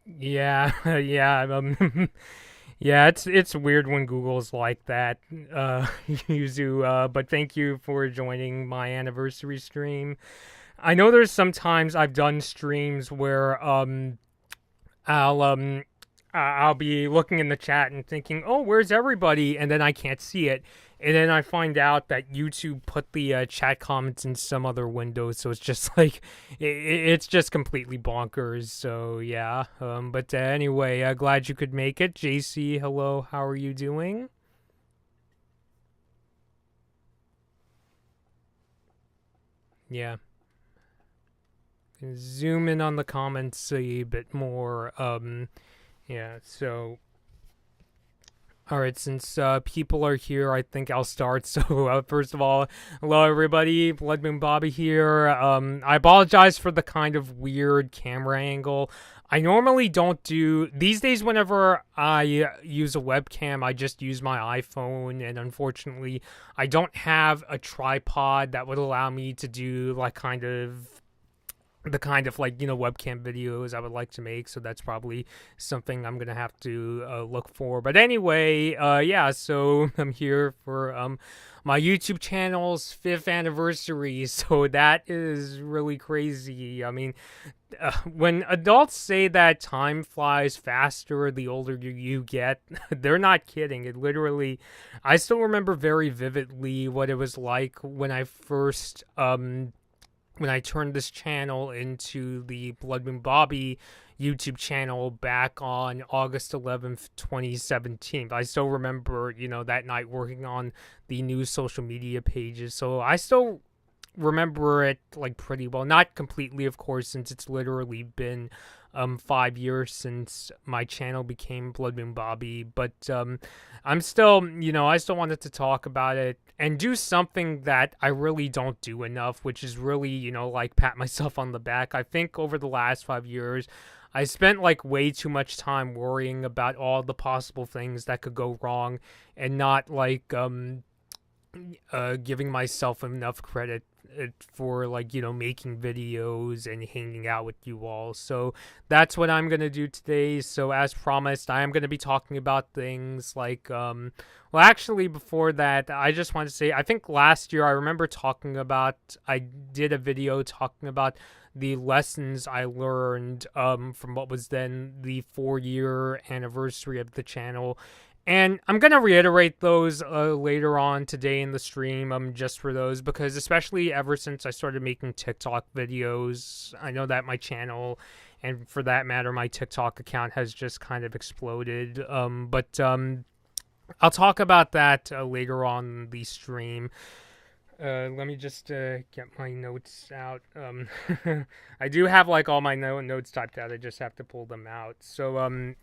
Yeah, yeah, yeah. It's weird when Google's like that, Yuzu. But thank you for joining my anniversary stream. I know there's sometimes I've done streams where I'll I'll be looking in the chat and thinking, "Oh, where's everybody?" And then I can't see it. And then I find out that YouTube put the chat comments in some other window, so it's just like it's just completely bonkers. So yeah, but anyway, glad you could make it, JC. Hello, how are you doing? Yeah, zoom in on the comments a bit more. Yeah, so all right, since people are here, I think I'll start. So, first of all, hello everybody, Blood Moon Bobby here. I apologize for the kind of weird camera angle. I normally don't do these days. Whenever I use a webcam, I just use my iPhone, and unfortunately, I don't have a tripod that would allow me to do like kind of the kind of like webcam videos I would like to make. So that's probably something I'm gonna have to look for. But anyway, yeah. So I'm here for my YouTube channel's 5th anniversary. So that is really crazy. I mean, when adults say that time flies faster the older you get, they're not kidding. It literally, I still remember very vividly what it was like when I first when I turned this channel into the Blood Moon Bobby YouTube channel back on August 11th, 2017. I still remember, that night working on the new social media pages. So I still remember it like pretty well. Not completely, of course, since it's literally been 5 years since my channel became Blood Moon Bobby. But I'm still, I still wanted to talk about it and do something that I really don't do enough, which is really, like pat myself on the back. I think over the last 5 years, I spent like way too much time worrying about all the possible things that could go wrong and not like giving myself enough credit for like making videos and hanging out with you all. So that's what I'm gonna do today. So as promised, I am gonna be talking about things like well, actually before that, I just want to say I think last year I remember talking about, I did a video talking about the lessons I learned from what was then the 4 year anniversary of the channel. And I'm going to reiterate those later on today in the stream, just for those, because especially ever since I started making TikTok videos, I know that my channel, and for that matter, my TikTok account has just kind of exploded. But I'll talk about that later on the stream. Let me just get my notes out. I do have like all my notes typed out. I just have to pull them out. So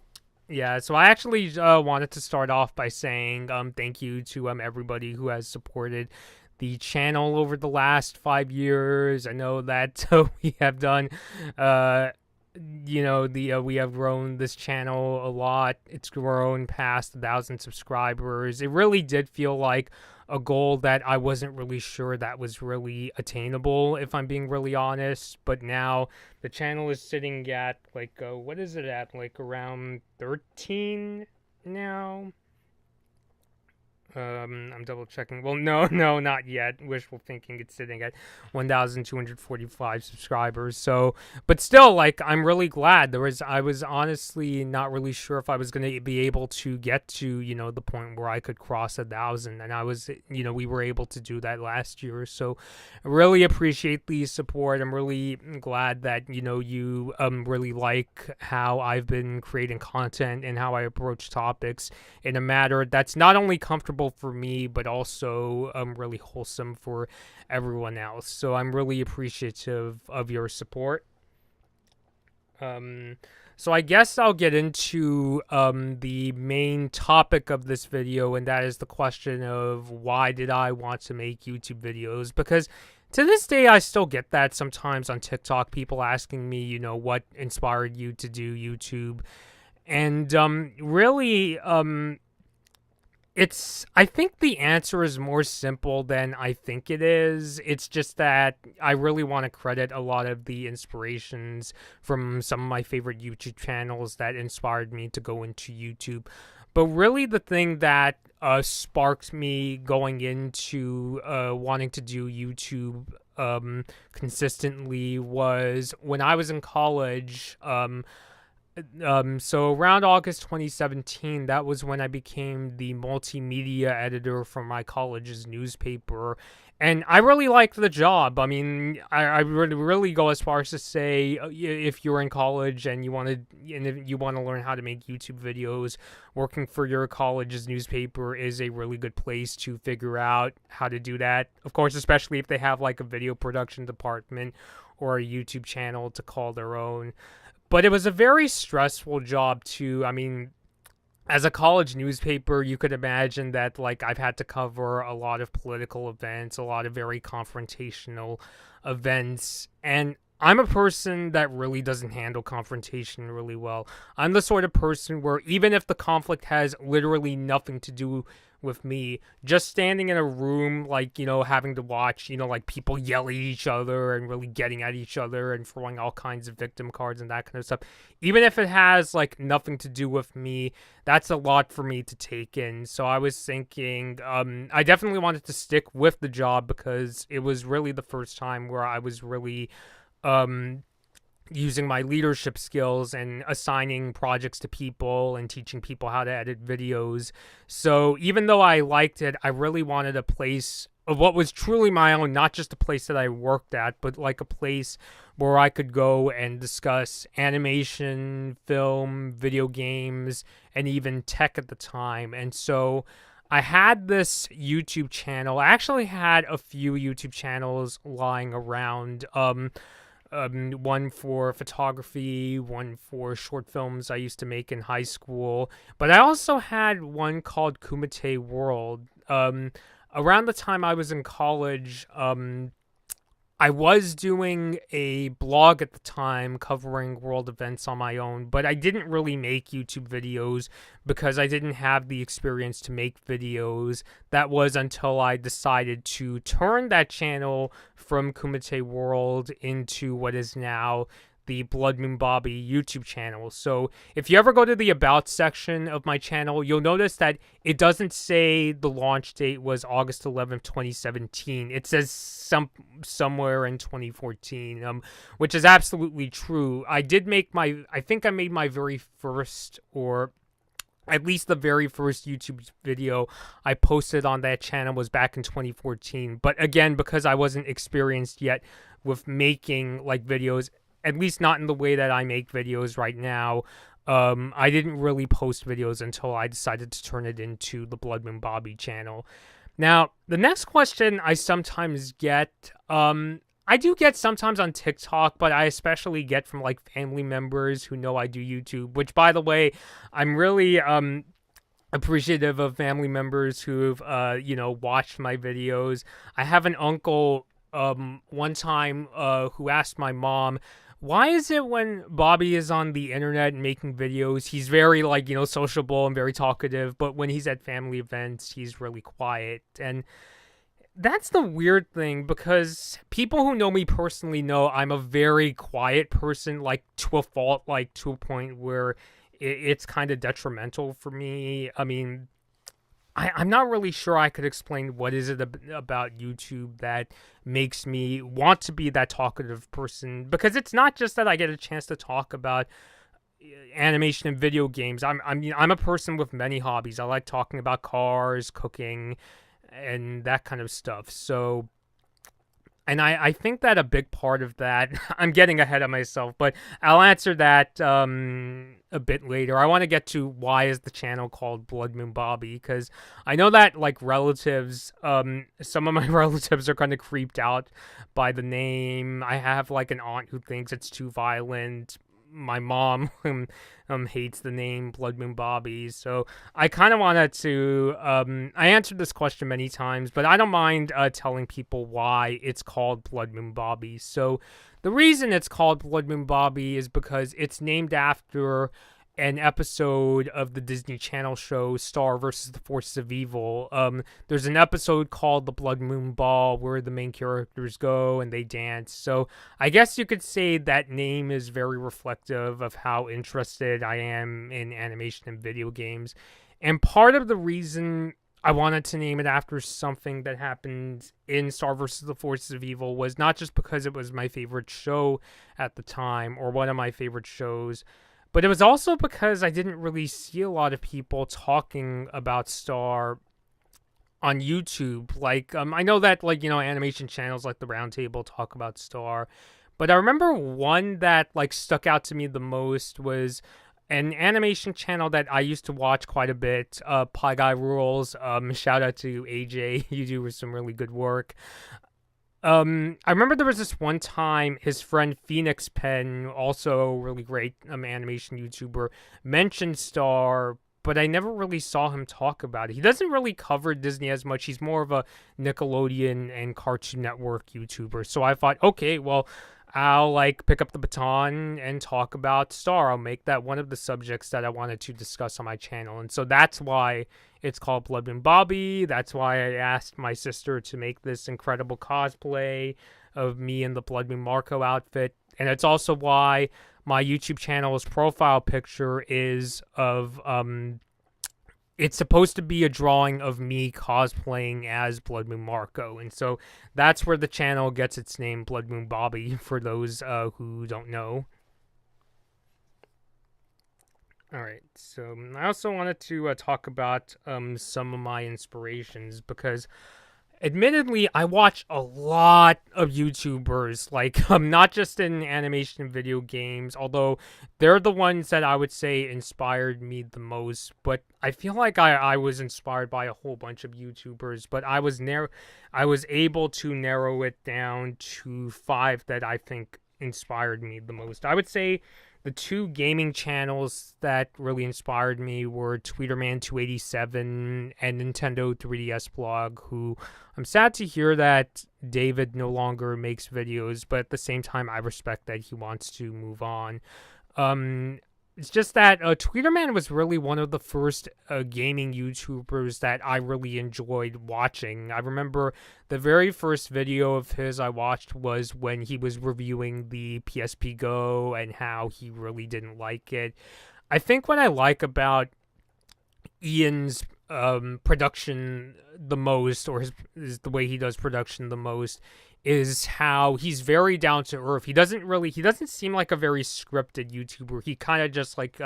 yeah, so I actually wanted to start off by saying thank you to everybody who has supported the channel over the last 5 years. I know that we have done uh the we have grown this channel a lot. It's grown past 1,000 subscribers. It really did feel like a goal that I wasn't really sure that was really attainable, if I'm being really honest. But now the channel is sitting at like what is it at, like around 13 now. I'm double checking. Well, no, no, not yet. Wishful thinking. It's sitting at 1,245 subscribers. So, but still, like, I'm really glad. I was honestly not really sure if I was going to be able to get to, the point where I could cross 1,000. And I was, we were able to do that last year. So, I really appreciate the support. I'm really glad that, you really like how I've been creating content and how I approach topics in a manner that's not only comfortable for me, but also really wholesome for everyone else. So I'm really appreciative of your support. So I guess I'll get into the main topic of this video, and that is the question of why did I want to make YouTube videos? Because to this day, I still get that sometimes on TikTok, people asking me, what inspired you to do YouTube? And really, I think the answer is more simple than I think it is. It's just that I really want to credit a lot of the inspirations from some of my favorite YouTube channels that inspired me to go into YouTube. But really, the thing that sparked me going into wanting to do YouTube consistently was when I was in college. So around August 2017, that was when I became the multimedia editor for my college's newspaper. And I really liked the job. I mean, I would really go as far as to say, if you're in college and if you want to learn how to make YouTube videos, working for your college's newspaper is a really good place to figure out how to do that. Of course, especially if they have like a video production department or a YouTube channel to call their own. But it was a very stressful job too. I mean, as a college newspaper, you could imagine that like I've had to cover a lot of political events, a lot of very confrontational events, and I'm a person that really doesn't handle confrontation really well. I'm the sort of person where even if the conflict has literally nothing to do with me, just standing in a room, like, having to watch, like people yell at each other and really getting at each other and throwing all kinds of victim cards and that kind of stuff, even if it has like nothing to do with me, that's a lot for me to take in. So I was thinking, I definitely wanted to stick with the job because it was really the first time where I was really using my leadership skills and assigning projects to people and teaching people how to edit videos. So even though I liked it, I really wanted a place of what was truly my own, not just a place that I worked at, but like a place where I could go and discuss animation, film, video games, and even tech at the time. And so I had this YouTube channel. I actually had a few YouTube channels lying around. One for photography, one for short films I used to make in high school. But I also had one called Kumite World. Around the time I was in college, I was doing a blog at the time covering world events on my own, but I didn't really make YouTube videos because I didn't have the experience to make videos. That was until I decided to turn that channel from Kumite World into what is now the Blood Moon Bobby YouTube channel. So if you ever go to the About section of my channel, you'll notice that it doesn't say the launch date was August 11th, 2017. It says somewhere in 2014, which is absolutely true. I think I made my very first, or at least the very first YouTube video I posted on that channel was back in 2014. But again, because I wasn't experienced yet with making like videos, at least not in the way that I make videos right now, I didn't really post videos until I decided to turn it into the Blood Moon Bobby channel. Now, the next question I sometimes get, I do get sometimes on TikTok, but I especially get from like family members who know I do YouTube, which, by the way, I'm really appreciative of family members who've watched my videos. I have an uncle one time who asked my mom, why is it when Bobby is on the internet and making videos, he's very sociable and very talkative, but when he's at family events, he's really quiet? And that's the weird thing, because people who know me personally know I'm a very quiet person, like to a fault, like to a point where it's kind of detrimental for me. I mean, I'm not really sure I could explain what is it about YouTube that makes me want to be that talkative person, because it's not just that I get a chance to talk about animation and video games. I'm a person with many hobbies. I like talking about cars, cooking, and that kind of stuff. So, and I think that a big part of that, I'm getting ahead of myself, but I'll answer that a bit later. I want to get to why is the channel called Blood Moon Bobby, because I know that like relatives, some of my relatives are kind of creeped out by the name. I have like an aunt who thinks it's too violent. My mom hates the name Blood Moon Bobby. So I kind of wanted to, I answered this question many times, but I don't mind telling people why it's called Blood Moon Bobby. So the reason it's called Blood Moon Bobby is because it's named after an episode of the Disney Channel show Star versus the Forces of Evil. There's an episode called The Blood Moon Ball where the main characters go and they dance. So I guess you could say that name is very reflective of how interested I am in animation and video games. And part of the reason I wanted to name it after something that happened in Star vs. the Forces of Evil was not just because it was my favorite show at the time or one of my favorite shows, but it was also because I didn't really see a lot of people talking about Star on YouTube. Like, I know that, like, animation channels like the Roundtable talk about Star, but I remember one that, like, stuck out to me the most was an animation channel that I used to watch quite a bit, Pie Guy Rules. Shout out to AJ, you do some really good work. I remember there was this one time his friend Phoenix Pen, also really great animation YouTuber, mentioned Star, but I never really saw him talk about it. He doesn't really cover Disney as much. He's more of a Nickelodeon and Cartoon Network YouTuber. So I thought, okay, well, I'll like pick up the baton and talk about Star. I'll make that one of the subjects that I wanted to discuss on my channel. And so that's why it's called Blood Moon Bobby. That's why I asked my sister to make this incredible cosplay of me in the Blood Moon Marco outfit. And it's also why my YouTube channel's profile picture is of it's supposed to be a drawing of me cosplaying as Blood Moon Marco. And so that's where the channel gets its name, Blood Moon Bobby, for those who don't know. Alright, so I also wanted to talk about some of my inspirations because admittedly, I watch a lot of YouTubers, like, not just in animation and video games, although they're the ones that I would say inspired me the most, but I feel like I was inspired by a whole bunch of YouTubers, but I was able to narrow it down to 5 that I think inspired me the most. I would say the 2 gaming channels that really inspired me were Tweeterman287 and Nintendo 3DS Blog, who I'm sad to hear that David no longer makes videos, but at the same time, I respect that he wants to move on. It's just that Tweeterman was really one of the first gaming YouTubers that I really enjoyed watching. I remember the very first video of his I watched was when he was reviewing the PSP Go and how he really didn't like it. I think what I like about Ian's production the most, or is the way he does production the most, is how he's very down to earth. He doesn't seem like a very scripted YouTuber. He kind of just like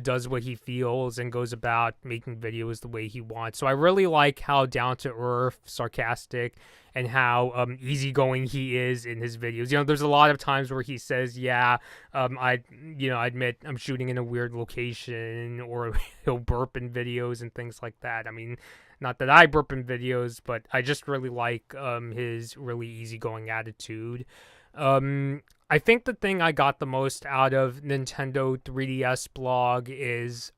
does what he feels and goes about making videos the way he wants. So I really like how down to earth, sarcastic, and how easygoing he is in his videos. There's a lot of times where he says, "Yeah, I admit I'm shooting in a weird location," or he'll burp in videos and things like that. I mean, not that I burp in videos, but I just really like his really easygoing attitude. I think the thing I got the most out of Nintendo 3DS Blog is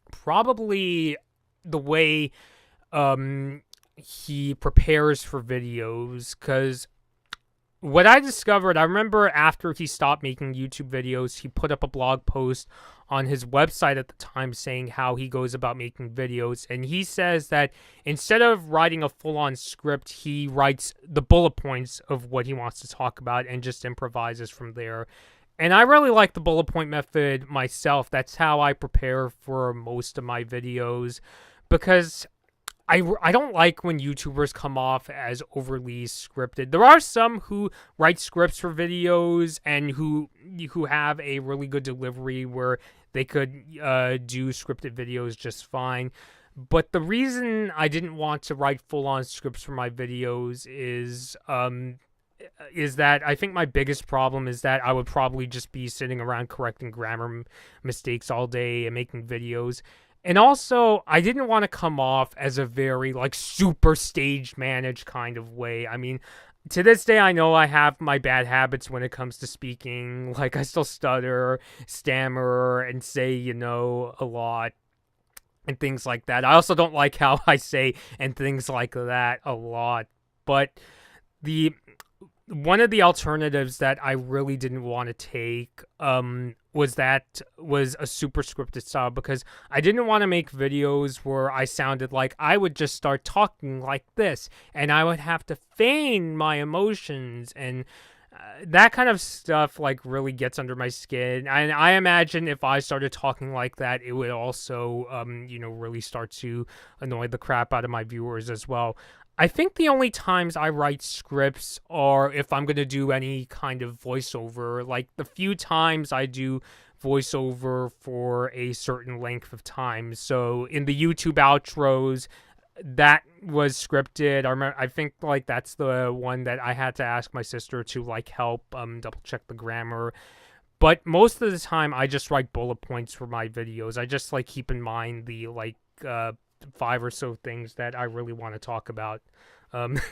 probably the way he prepares for videos, because what I discovered, I remember after he stopped making YouTube videos, he put up a blog post on his website at the time saying how he goes about making videos. And he says that instead of writing a full-on script, he writes the bullet points of what he wants to talk about and just improvises from there. And I really like the bullet point method myself. That's how I prepare for most of my videos, because I don't like when YouTubers come off as overly scripted. There are some who write scripts for videos and who have a really good delivery where they could do scripted videos just fine. But the reason I didn't want to write full-on scripts for my videos is that I think my biggest problem is that I would probably just be sitting around correcting grammar mistakes all day and making videos. And also, I didn't want to come off as a very, like, super stage managed kind of way. I mean, to this day, I know I have my bad habits when it comes to speaking. Like, I still stutter, stammer, and say, a lot, and things like that. I also don't like how I say and things like that a lot. But one of the alternatives that I really didn't want to take was a super scripted style, because I didn't want to make videos where I sounded like I would just start talking like this and I would have to feign my emotions, and that kind of stuff like really gets under my skin. And I imagine if I started talking like that, it would also really start to annoy the crap out of my viewers as well. I think the only times I write scripts are if I'm going to do any kind of voiceover. Like the few times I do voiceover for a certain length of time. So in the YouTube outros, that was scripted. I think like that's the one that I had to ask my sister to like help double check the grammar. But most of the time I just write bullet points for my videos. I just like keep in mind the like 5 or so things that I really want to talk about.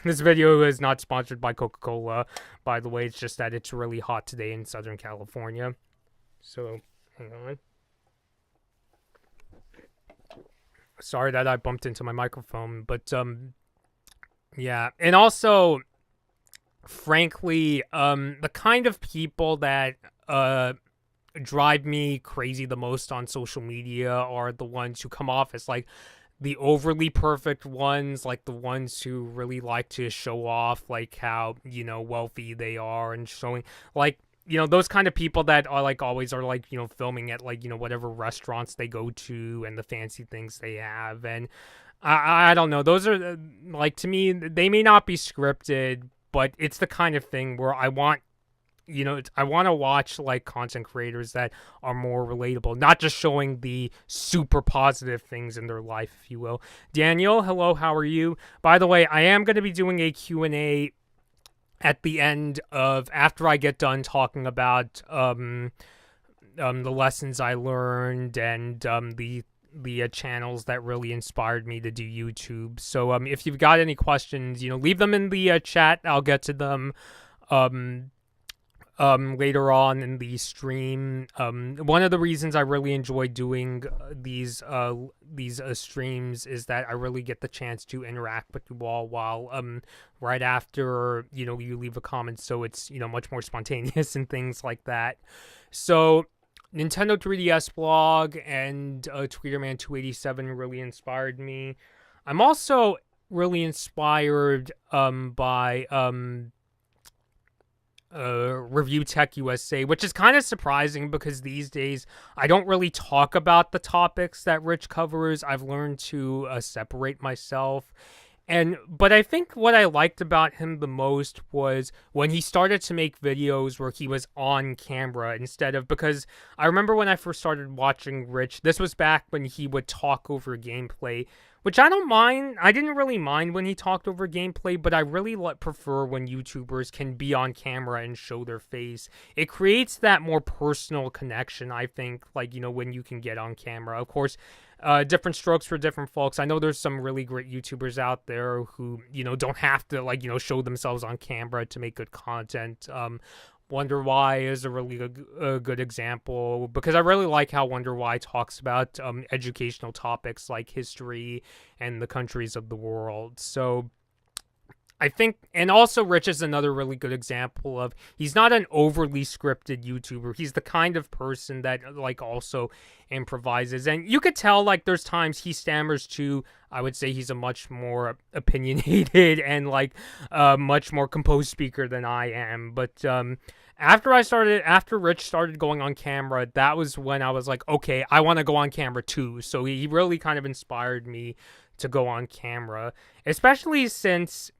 This video is not sponsored by Coca-Cola, by the way. It's just that it's really hot today in Southern California. So, hang on. Sorry that I bumped into my microphone, but yeah. And also, frankly, the kind of people that drive me crazy the most on social media are the ones who come off as like the overly perfect ones, like the ones who really like to show off like how, wealthy they are, and showing like, those kind of people that are like always are like, filming at like, whatever restaurants they go to and the fancy things they have. And I don't know, those are like, to me, they may not be scripted, but it's the kind of thing where I want to watch like content creators that are more relatable, not just showing the super positive things in their life, if you will. Daniel, hello, how are you? By the way, I am going to be doing a Q&A at the end of, after I get done talking about the lessons I learned and the channels that really inspired me to do YouTube. So if you've got any questions, leave them in the chat. I'll get to them later on in the stream. One of the reasons I really enjoy doing these streams is that I really get the chance to interact with you all while right after you leave a comment, so it's much more spontaneous and things like that. So Nintendo 3DS blog and Tweeterman287 really inspired me. I'm also really inspired by Review Tech USA, which is kind of surprising because these days I don't really talk about the topics that Rich covers. I've learned to separate myself. But I think what I liked about him the most was when he started to make videos where he was on camera instead of, because I remember when I first started watching Rich, this was back when he would talk over gameplay, which I don't mind. I didn't really mind when he talked over gameplay, but I really prefer when YouTubers can be on camera and show their face. It creates that more personal connection, I think, like, when you can get on camera. Of course, different strokes for different folks. I know there's some really great YouTubers out there who, don't have to, like, show themselves on camera to make good content. Wonder Why is a really good example, because I really like how Wonder Why talks about educational topics like history and the countries of the world. So I think, and also Rich is another really good example of, he's not an overly scripted YouTuber. He's the kind of person that like also improvises, and you could tell like there's times he stammers too. I would say he's a much more opinionated and like much more composed speaker than I am. But after Rich started going on camera, that was when I was like, okay, I want to go on camera too. So he really kind of inspired me to go on camera, especially since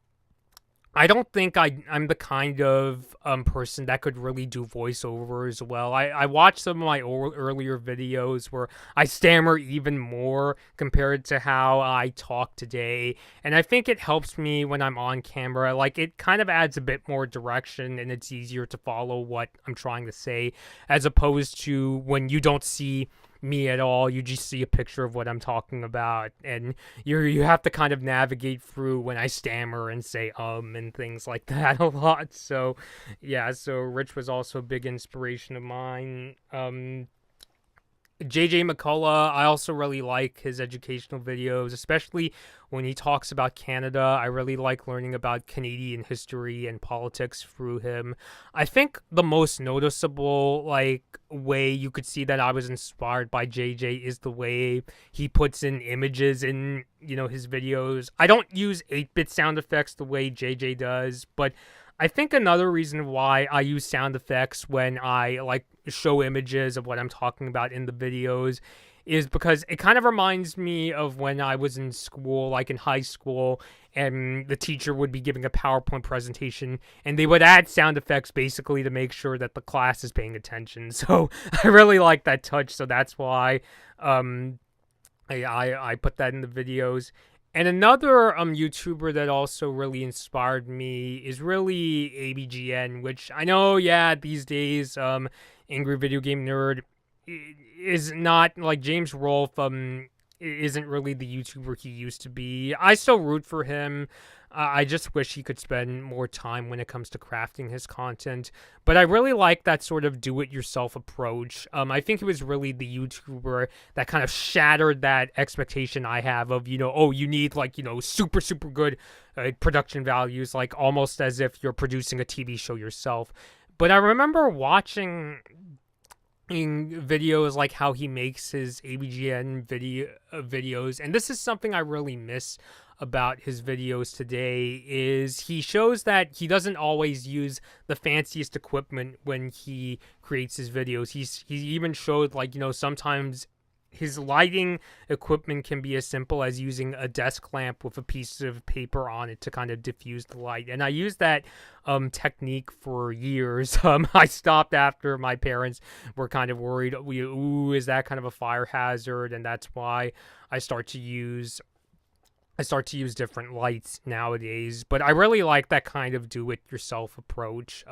I don't think I'm the kind of person that could really do voiceovers well. I watched some of my earlier videos where I stammer even more compared to how I talk today. And I think it helps me when I'm on camera. Like, it kind of adds a bit more direction and it's easier to follow what I'm trying to say, as opposed to when you don't see me at all, you just see a picture of what I'm talking about, and you have to kind of navigate through when I stammer and say and things like that a lot. So yeah, so Rich was also a big inspiration of mine. JJ McCullough, I also really like his educational videos, especially when he talks about Canada. I really like learning about Canadian history and politics through him. I think the most noticeable like way you could see that I was inspired by JJ is the way he puts in images in, his videos. I don't use 8-bit sound effects the way JJ does, but I think another reason why I use sound effects when I like show images of what I'm talking about in the videos is because it kind of reminds me of when I was in school, like in high school, and the teacher would be giving a PowerPoint presentation and they would add sound effects basically to make sure that the class is paying attention. So I really like that touch. So that's why um, I put that in the videos. And another YouTuber that also really inspired me is really ABGN, which I know, yeah, these days, Angry Video Game Nerd is not like James Rolfe. Isn't really the YouTuber he used to be. I still root for him. I just wish he could spend more time when it comes to crafting his content. But I really like that sort of do-it-yourself approach. I think it was really the YouTuber that kind of shattered that expectation I have of, oh, you need like, super, super good production values, like almost as if you're producing a TV show yourself. But I remember watching videos like how he makes his ABGN videos, and this is something I really miss about his videos today is he shows that he doesn't always use the fanciest equipment when he creates his videos. He even showed like, sometimes his lighting equipment can be as simple as using a desk lamp with a piece of paper on it to kind of diffuse the light. And I used that technique for years. I stopped after my parents were kind of worried, is that kind of a fire hazard? And that's why I start to use different lights nowadays, but I really like that kind of do-it-yourself approach,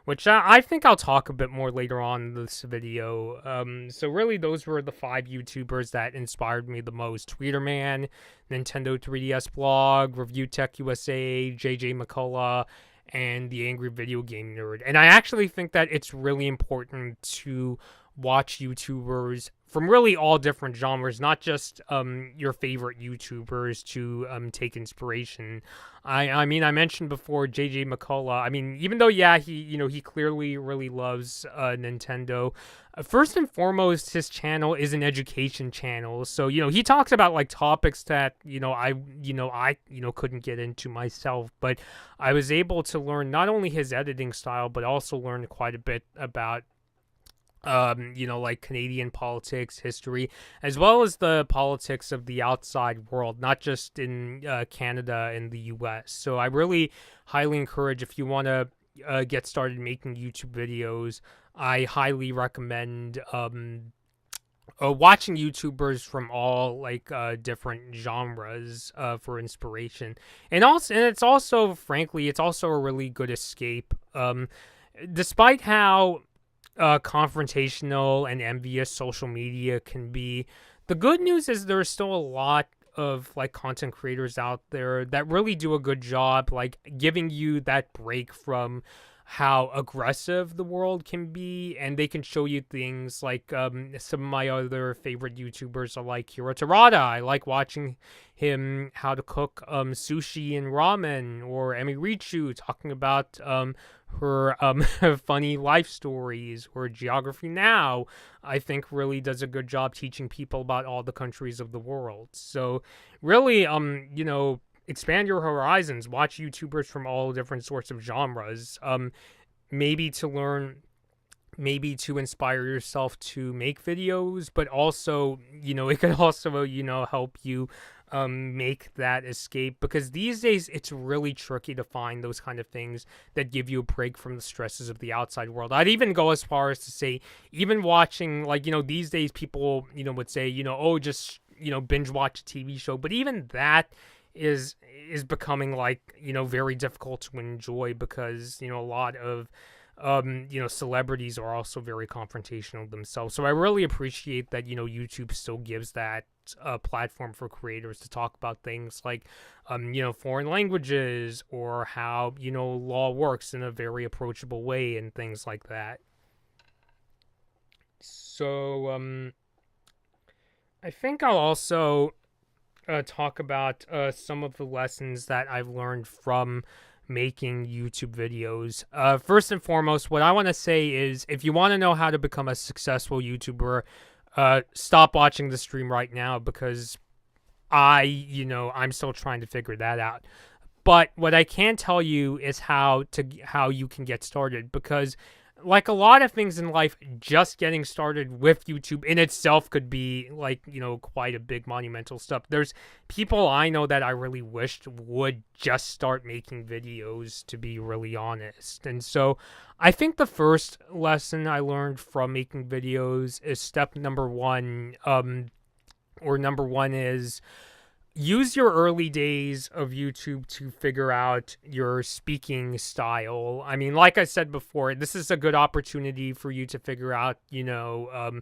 which I think I'll talk a bit more later on in this video. So really, those were the 5 YouTubers that inspired me the most: Tweeterman, Nintendo 3DS Blog, Review Tech USA, JJ McCullough, and the Angry Video Game Nerd. And I actually think that it's really important to watch YouTubers from really all different genres, not just your favorite YouTubers to take inspiration. I mean, I mentioned before JJ McCullough. I mean, even though, yeah, he clearly really loves Nintendo. First and foremost, his channel is an education channel. So, he talks about like topics that, I couldn't get into myself, but I was able to learn not only his editing style, but also learn quite a bit about like Canadian politics, history, as well as the politics of the outside world, not just in Canada and the US. So I really highly encourage, if you want to get started making YouTube videos, I highly recommend watching YouTubers from all like different genres for inspiration. And it's also, frankly, it's also a really good escape. Despite how confrontational and envious social media can be, the good news is there's still a lot of like content creators out there that really do a good job like giving you that break from how aggressive the world can be, and they can show you things like some of my other favorite YouTubers are like Hiro Terada. I like watching him how to cook sushi and ramen, or Emi Richu talking about her funny life stories, or Geography Now, I think really does a good job teaching people about all the countries of the world. So really, expand your horizons, watch YouTubers from all different sorts of genres, maybe to learn, maybe to inspire yourself to make videos, but also, it could also, help you make that escape, because these days it's really tricky to find those kind of things that give you a break from the stresses of the outside world. I'd even go as far as to say, even watching, like, these days people, would say, oh, just, binge watch a TV show, but even that is becoming like, very difficult to enjoy, because, a lot of celebrities are also very confrontational themselves. So I really appreciate that, YouTube still gives that platform for creators to talk about things like, foreign languages, or how, law works in a very approachable way, and things like that. So, I think I'll also talk about some of the lessons that I've learned from making YouTube videos. First and foremost, what I want to say is if you want to know how to become a successful YouTuber, stop watching the stream right now because I'm still trying to figure that out. But what I can tell you is how you can get started because like a lot of things in life, just getting started with YouTube in itself could be like, quite a big monumental step. There's people I know that I really wished would just start making videos, to be really honest. And so I think the first lesson I learned from making videos is step number one, or number one is use your early days of YouTube to figure out your speaking style. I mean, like I said before, this is a good opportunity for you to figure out, are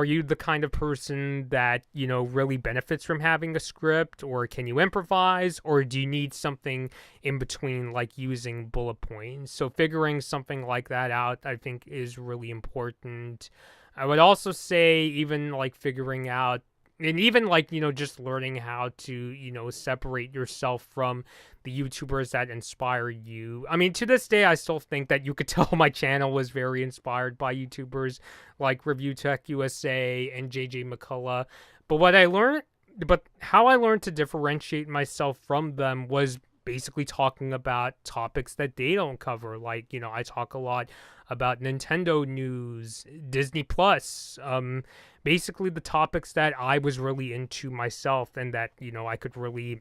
you the kind of person that, really benefits from having a script, or can you improvise, or do you need something in between, like using bullet points? So figuring something like that out, I think, is really important. I would also say even like figuring out and even like just learning how to separate yourself from the YouTubers that inspire you. I mean, to this day I still think that you could tell my channel was very inspired by YouTubers like Review Tech USA and JJ McCullough. But how I learned to differentiate myself from them was basically talking about topics that they don't cover. Like, I talk a lot about Nintendo news, Disney Plus, basically the topics that I was really into myself and that, I could really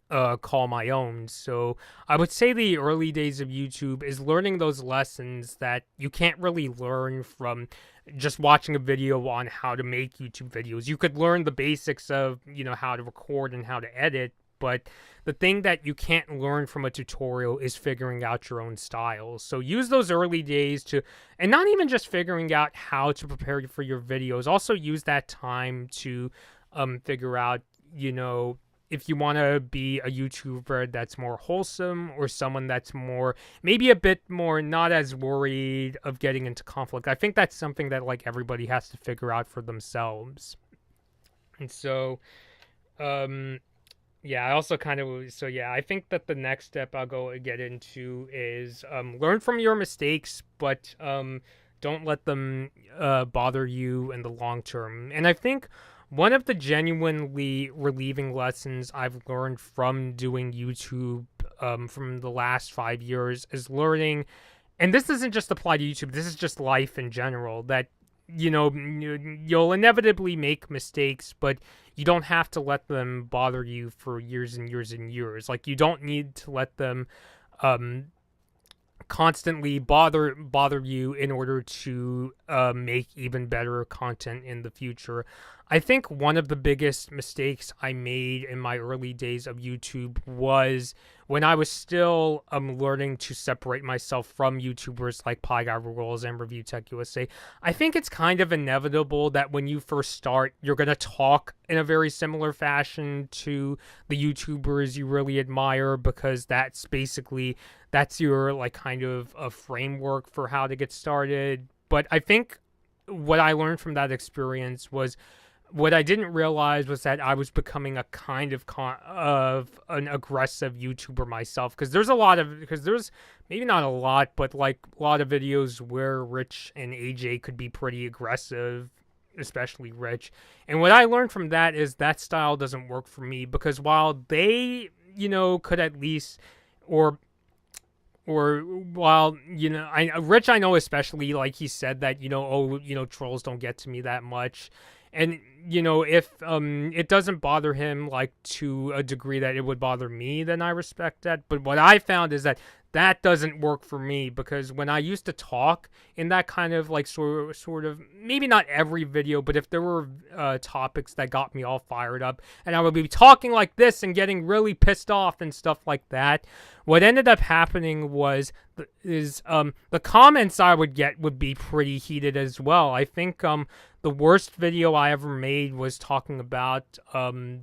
call my own. So I would say the early days of YouTube is learning those lessons that you can't really learn from just watching a video on how to make YouTube videos. You could learn the basics of, how to record and how to edit, but the thing that you can't learn from a tutorial is figuring out your own style. So use those early days and not even just figuring out how to prepare for your videos, also use that time to figure out, if you want to be a YouTuber that's more wholesome or someone that's maybe a bit more not as worried of getting into conflict. I think that's something that like everybody has to figure out for themselves. And so, yeah, I also I think that the next step I'll go get into is learn from your mistakes, but don't let them bother you in the long term. And I think one of the genuinely relieving lessons I've learned from doing YouTube from the last 5 years is learning, and this doesn't just apply to YouTube, this is just life in general, that you'll inevitably make mistakes, but you don't have to let them bother you for years and years and years. Like, you don't need to let them constantly bother you in order to make even better content in the future. I think one of the biggest mistakes I made in my early days of YouTube was when I was still learning to separate myself from YouTubers like Pie Guy Rules and Review Tech USA. I think it's kind of inevitable that when you first start, you're going to talk in a very similar fashion to the YouTubers you really admire, because that's your like kind of a framework for how to get started. But I think what I learned from that experience was, what I didn't realize was that I was becoming a kind of an aggressive YouTuber myself. Because there's maybe not a lot, but like a lot of videos where Rich and AJ could be pretty aggressive, especially Rich. And what I learned from that is that style doesn't work for me, because while they, could at least, or while, Rich, I know especially, like he said that, trolls don't get to me that much. And, if it doesn't bother him, like, to a degree that it would bother me, then I respect that. But what I found is that doesn't work for me, because when I used to talk in that kind of, like, sort of, maybe not every video, but if there were topics that got me all fired up, and I would be talking like this and getting really pissed off and stuff like that, what ended up happening was the comments I would get would be pretty heated as well. I think the worst video I ever made was talking about the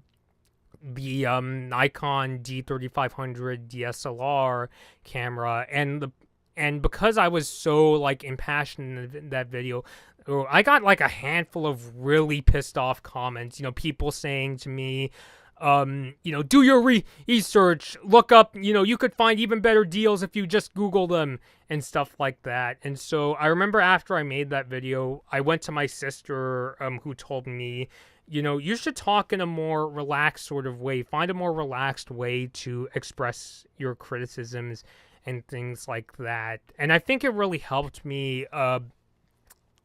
Nikon D3500 DSLR camera, and because I was so like impassioned in that video, I got like a handful of really pissed off comments, people saying to me, do your research, look up, you could find even better deals if you just Google them and stuff like that. And so I remember after I made that video, I went to my sister, who told me, you should talk in a more relaxed sort of way, find a more relaxed way to express your criticisms and things like that. And I think it really helped me,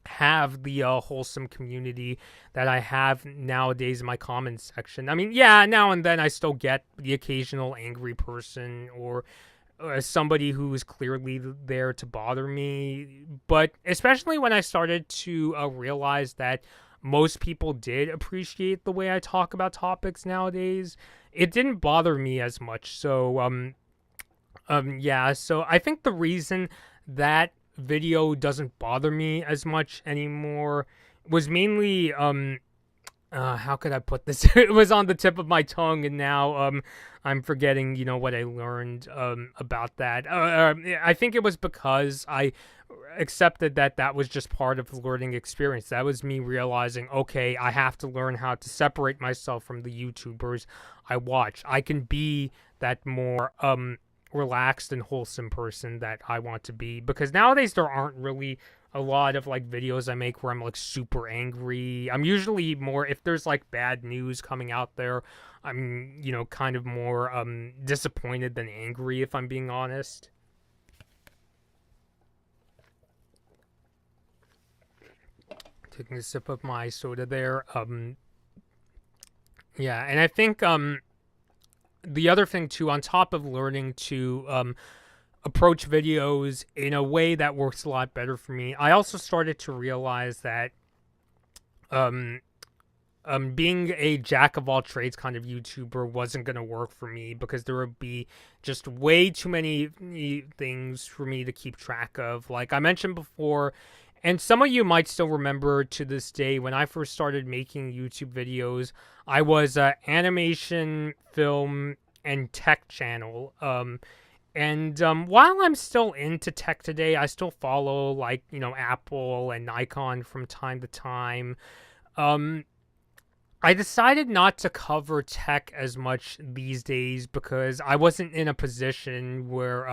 have the wholesome community that I have nowadays in my comments section. I mean, yeah, now and then I still get the occasional angry person or somebody who is clearly there to bother me. But especially when I started to realize that most people did appreciate the way I talk about topics nowadays, it didn't bother me as much. So, yeah, so I think the reason that video doesn't bother me as much anymore was mainly how could I put this? It was on the tip of my tongue, and now I'm forgetting what I learned about that. I think it was because I accepted that was just part of the learning experience. That was me realizing, okay, I have to learn how to separate myself from the YouTubers I watch. I can be that more relaxed and wholesome person that I want to be, because nowadays there aren't really a lot of like videos I make where I'm like super angry. I'm usually more, if there's like bad news coming out there, I'm kind of more disappointed than angry, if I'm being honest. Taking a sip of my soda there. Yeah, and I think the other thing too, on top of learning to approach videos in a way that works a lot better for me, I also started to realize that being a jack of all trades kind of YouTuber wasn't going to work for me, because there would be just way too many things for me to keep track of. Like I mentioned before, and some of you might still remember to this day, when I first started making YouTube videos, I was an animation, film, and tech channel. And while I'm still into tech today, I still follow like, Apple and Nikon from time to time. I decided not to cover tech as much these days because I wasn't in a position where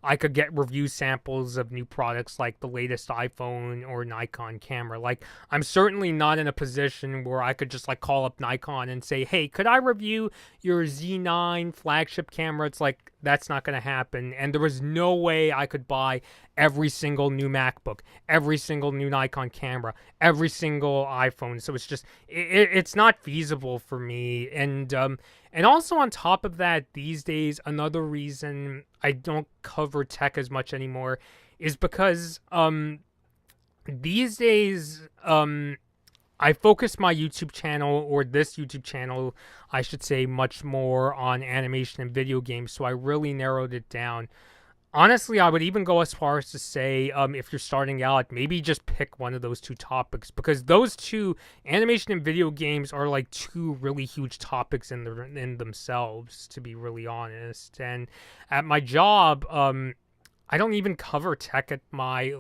I could get review samples of new products like the latest iPhone or Nikon camera. Like, I'm certainly not in a position where I could just like call up Nikon and say, hey, could I review your Z9 flagship camera? It's like, that's not going to happen. And there was no way I could buy every single new MacBook, every single new Nikon camera, every single iPhone. So it's just, it's not feasible for me. And also on top of that, these days, another reason I don't cover tech as much anymore is because these days I focus my YouTube channel, or this YouTube channel, I should say, much more on animation and video games. So I really narrowed it down. Honestly, I would even go as far as to say, if you're starting out, maybe just pick one of those two topics, because those two, animation and video games, are like two really huge topics in themselves, to be really honest. And at my job, I don't even cover tech at my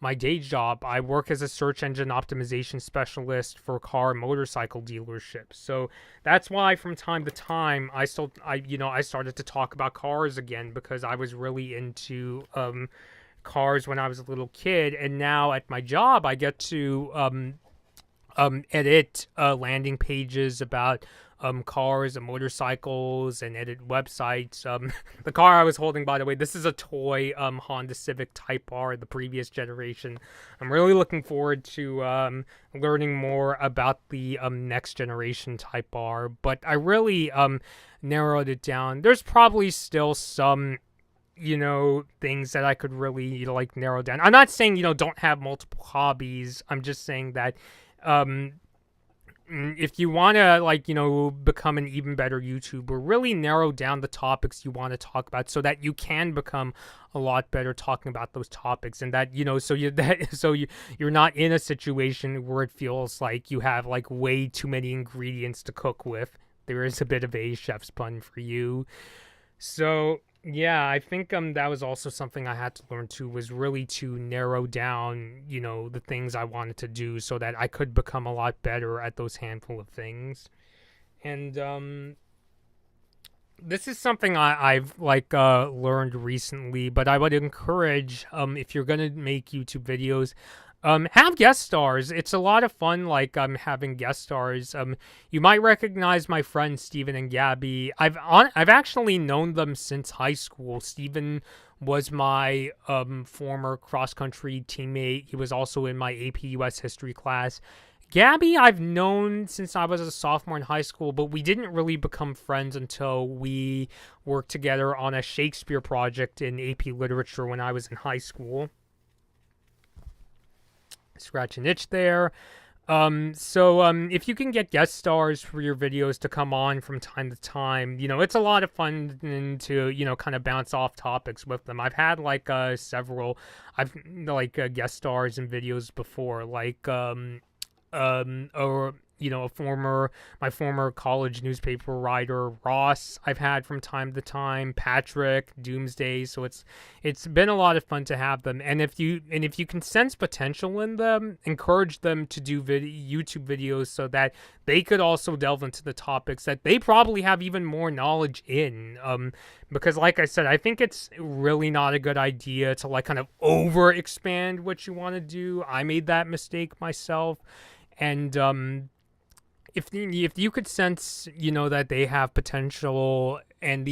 my day job. I work as a search engine optimization specialist for car and motorcycle dealerships. So that's why from time to time I started to talk about cars again, because I was really into cars when I was a little kid, and now at my job I get to edit landing pages about cars and motorcycles, and edit websites. The car I was holding, by the way, this is a toy Honda Civic Type R, the previous generation. I'm really looking forward to learning more about the next generation Type R, but I really narrowed it down. There's probably still some things that I could really like narrow down. I'm not saying don't have multiple hobbies. I'm just saying that if you want to become an even better YouTuber, really narrow down the topics you want to talk about, so that you can become a lot better talking about those topics, and that you're not in a situation where it feels like you have like way too many ingredients to cook with. There is a bit of a chef's pun for you. So Yeah, I think that was also something I had to learn too, was really to narrow down, the things I wanted to do so that I could become a lot better at those handful of things. And this is something I've learned recently, but I would encourage, if you're gonna make YouTube videos, have guest stars. It's a lot of fun, having guest stars. You might recognize my friends Steven and Gabby. I've actually known them since high school. Steven was my former cross country teammate. He was also in my AP US history class. Gabby, I've known since I was a sophomore in high school, but we didn't really become friends until we worked together on a Shakespeare project in AP Literature when I was in high school. Scratch an itch there. If you can get guest stars for your videos to come on from time to time, it's a lot of fun to, kind of bounce off topics with them. I've had several, guest stars in videos before, or my former college newspaper writer Ross, I've had from time to time, Patrick, Doomsday. So it's been a lot of fun to have them. And if you can sense potential in them, encourage them to do YouTube videos so that they could also delve into the topics that they probably have even more knowledge in. Because like I said, I think it's really not a good idea to kind of over expand what you want to do. I made that mistake myself. And if you could sense, that they have potential and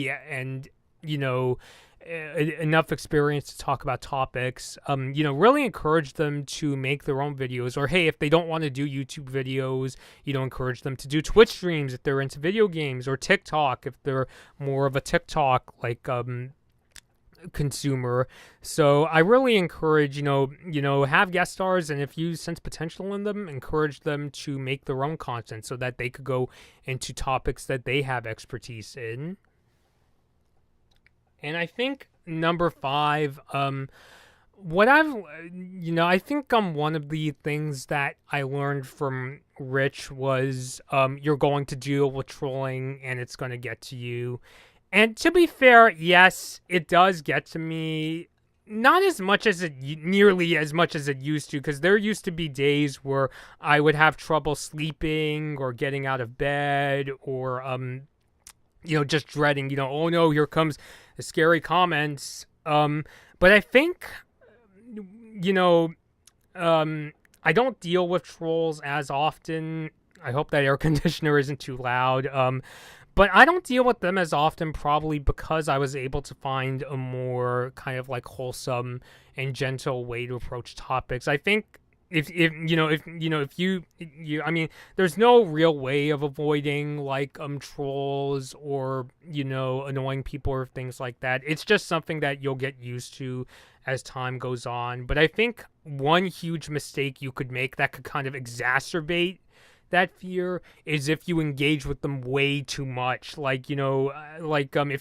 enough experience to talk about topics, really encourage them to make their own videos. Or hey, if they don't want to do YouTube videos, encourage them to do Twitch streams if they're into video games, or TikTok if they're more of a TikTok consumer. So I really encourage, have guest stars, and if you sense potential in them, encourage them to make their own content so that they could go into topics that they have expertise in. And I think number 5, what I think one of the things that I learned from Rich was, you're going to deal with trolling and it's going to get to you. And to be fair, yes, it does get to me. Not as much as nearly as much as it used to, because there used to be days where I would have trouble sleeping or getting out of bed, or just dreading, oh no, here comes the scary comments. But I think, I don't deal with trolls as often. I hope that air conditioner isn't too loud. But I don't deal with them as often, probably because I was able to find a more kind of wholesome and gentle way to approach topics. I think if you I mean, there's no real way of avoiding trolls or annoying people or things like that. It's just something that you'll get used to as time goes on. But I think one huge mistake you could make that could kind of exacerbate that fear is if you engage with them way too much. If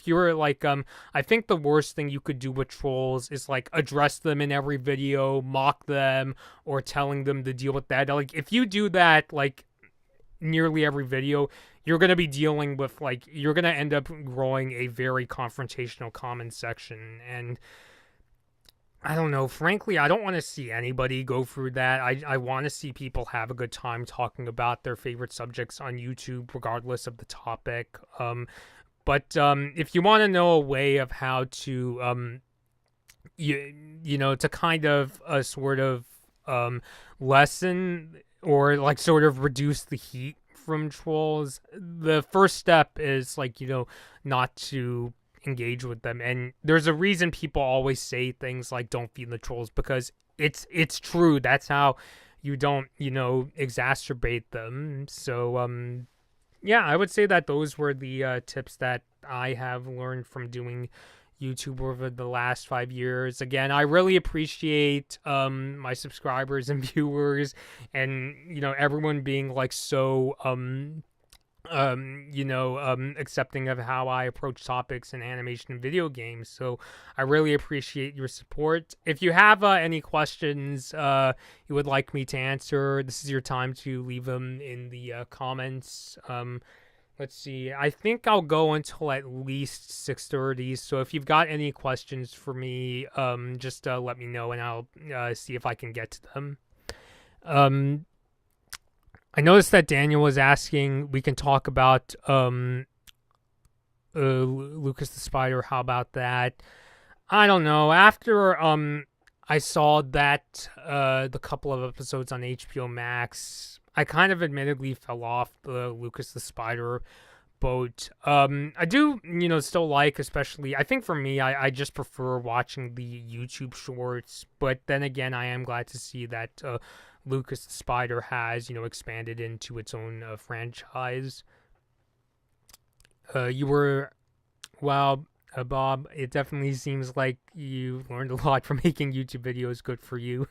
you're I think the worst thing you could do with trolls is address them in every video, mock them, or telling them to deal with that. If you do that nearly every video, you're going to be dealing with you're going to end up growing a very confrontational comment section. And I don't know. Frankly, I don't want to see anybody go through that. I want to see people have a good time talking about their favorite subjects on YouTube, regardless of the topic. But if you want to know a way of how to, to kind of sort of lessen or sort of reduce the heat from trolls, the first step is not to engage with them. And there's a reason people always say things like don't feed the trolls, because it's true. That's how you don't exacerbate them. So yeah, I would say that those were the tips that I have learned from doing YouTube over the last 5 years. Again, I really appreciate my subscribers and viewers, and everyone being so accepting of how I approach topics in animation and video games. So I really appreciate your support. If you have any questions you would like me to answer, this is your time to leave them in the comments. let's see. I think I'll go until at least 6:30. So if you've got any questions for me, just let me know and I'll see if I can get to them. Um, I noticed that Daniel was asking. We can talk about Lucas the Spider. How about that? I don't know. After I saw that the couple of episodes on HBO Max, I kind of admittedly fell off the Lucas the Spider boat. I do, still like, especially, I think for me, I just prefer watching the YouTube shorts, but then again, I am glad to see that Lucas the Spider has, expanded into its own franchise. You were, well, Bob, it definitely seems like you learned a lot from making YouTube videos. Good for you.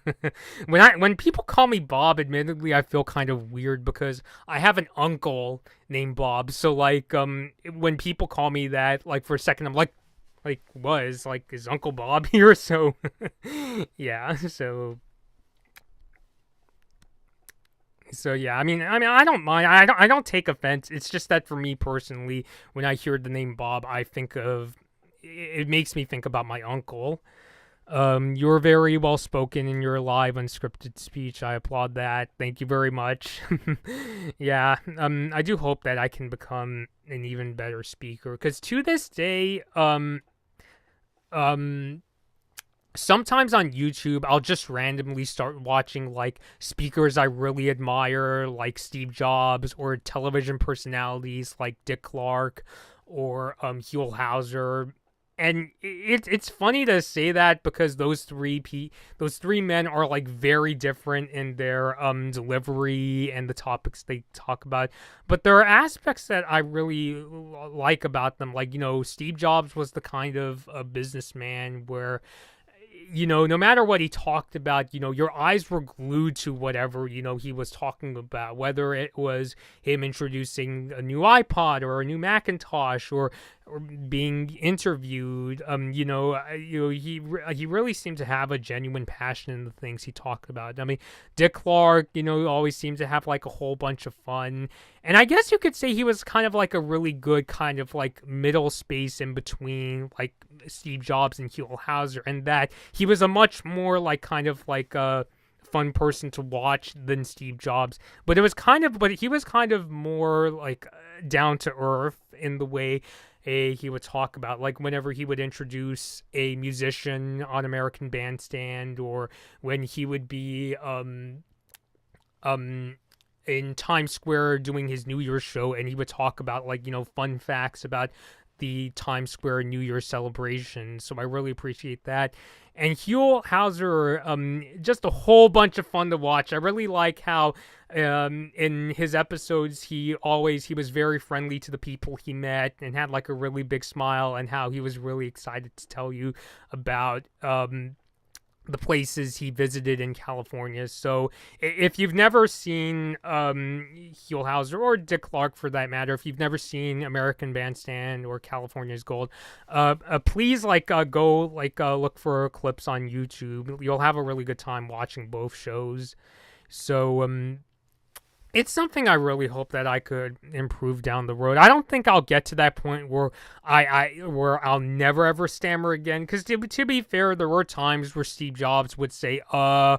When people call me Bob, admittedly, I feel kind of weird because I have an uncle named Bob. So like, when people call me that, like for a second, I'm like, is Uncle Bob here? So, yeah. So yeah, I don't mind. I don't take offense. It's just that for me personally, when I hear the name Bob, I think of it makes me think about my uncle. You're very well spoken in your live unscripted speech. I applaud that. Thank you very much. Yeah, I do hope that I can become an even better speaker because to this day, um, sometimes on YouTube, I'll just randomly start watching like speakers I really admire, like Steve Jobs, or television personalities like Dick Clark or Huell Hauser. And it's funny to say that because those three men are like very different in their delivery and the topics they talk about, but there are aspects that I really like about them. Like Steve Jobs was the kind of a businessman where no matter what he talked about, your eyes were glued to whatever, he was talking about, whether it was him introducing a new iPod or a new Macintosh or being interviewed. He really seemed to have a genuine passion in the things he talked about. I mean, Dick Clark, always seemed to have like a whole bunch of fun. And I guess you could say he was kind of like a really good kind of like middle space in between like Steve Jobs and Huell Hauser, and that he was a much more like kind of like a fun person to watch than Steve Jobs. But he was kind of more like down to earth in the way he would talk about, like whenever he would introduce a musician on American Bandstand, or when he would be in Times Square doing his New Year's show, and he would talk about like fun facts about the Times Square New Year celebration. So I really appreciate that. And Huell Hauser, just a whole bunch of fun to watch. I really like how in his episodes he was very friendly to the people he met and had like a really big smile, and how he was really excited to tell you about the places he visited in California. So if you've never seen Huell Hauser, or Dick Clark for that matter, if you've never seen American Bandstand or California's Gold, please go look for clips on YouTube. You'll have a really good time watching both shows. So it's something I really hope that I could improve down the road. I don't think I'll get to that point where where I'll never ever stammer again. Because to be fair, there were times where Steve Jobs would say or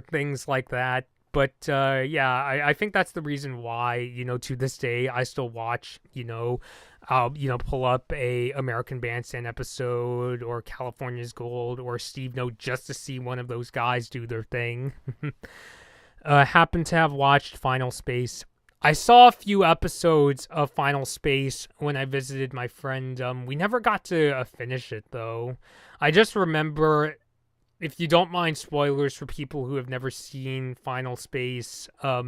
things like that. But yeah, I think that's the reason why to this day I still watch I'll pull up a American Bandstand episode or California's Gold or Steve Note just to see one of those guys do their thing. Happen to have watched Final Space. I saw a few episodes of Final Space when I visited my friend. We never got to finish it, though. I just remember, if you don't mind spoilers for people who have never seen Final Space, I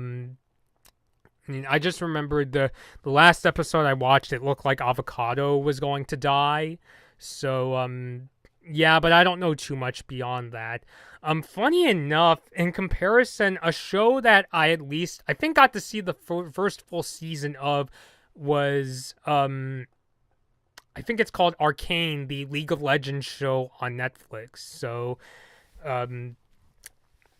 just remembered the last episode I watched, it looked like Avocado was going to die. So, yeah, but I don't know too much beyond that. Funny enough, in comparison, a show that I think got to see the first full season of was, I think it's called Arcane, the League of Legends show on Netflix. So,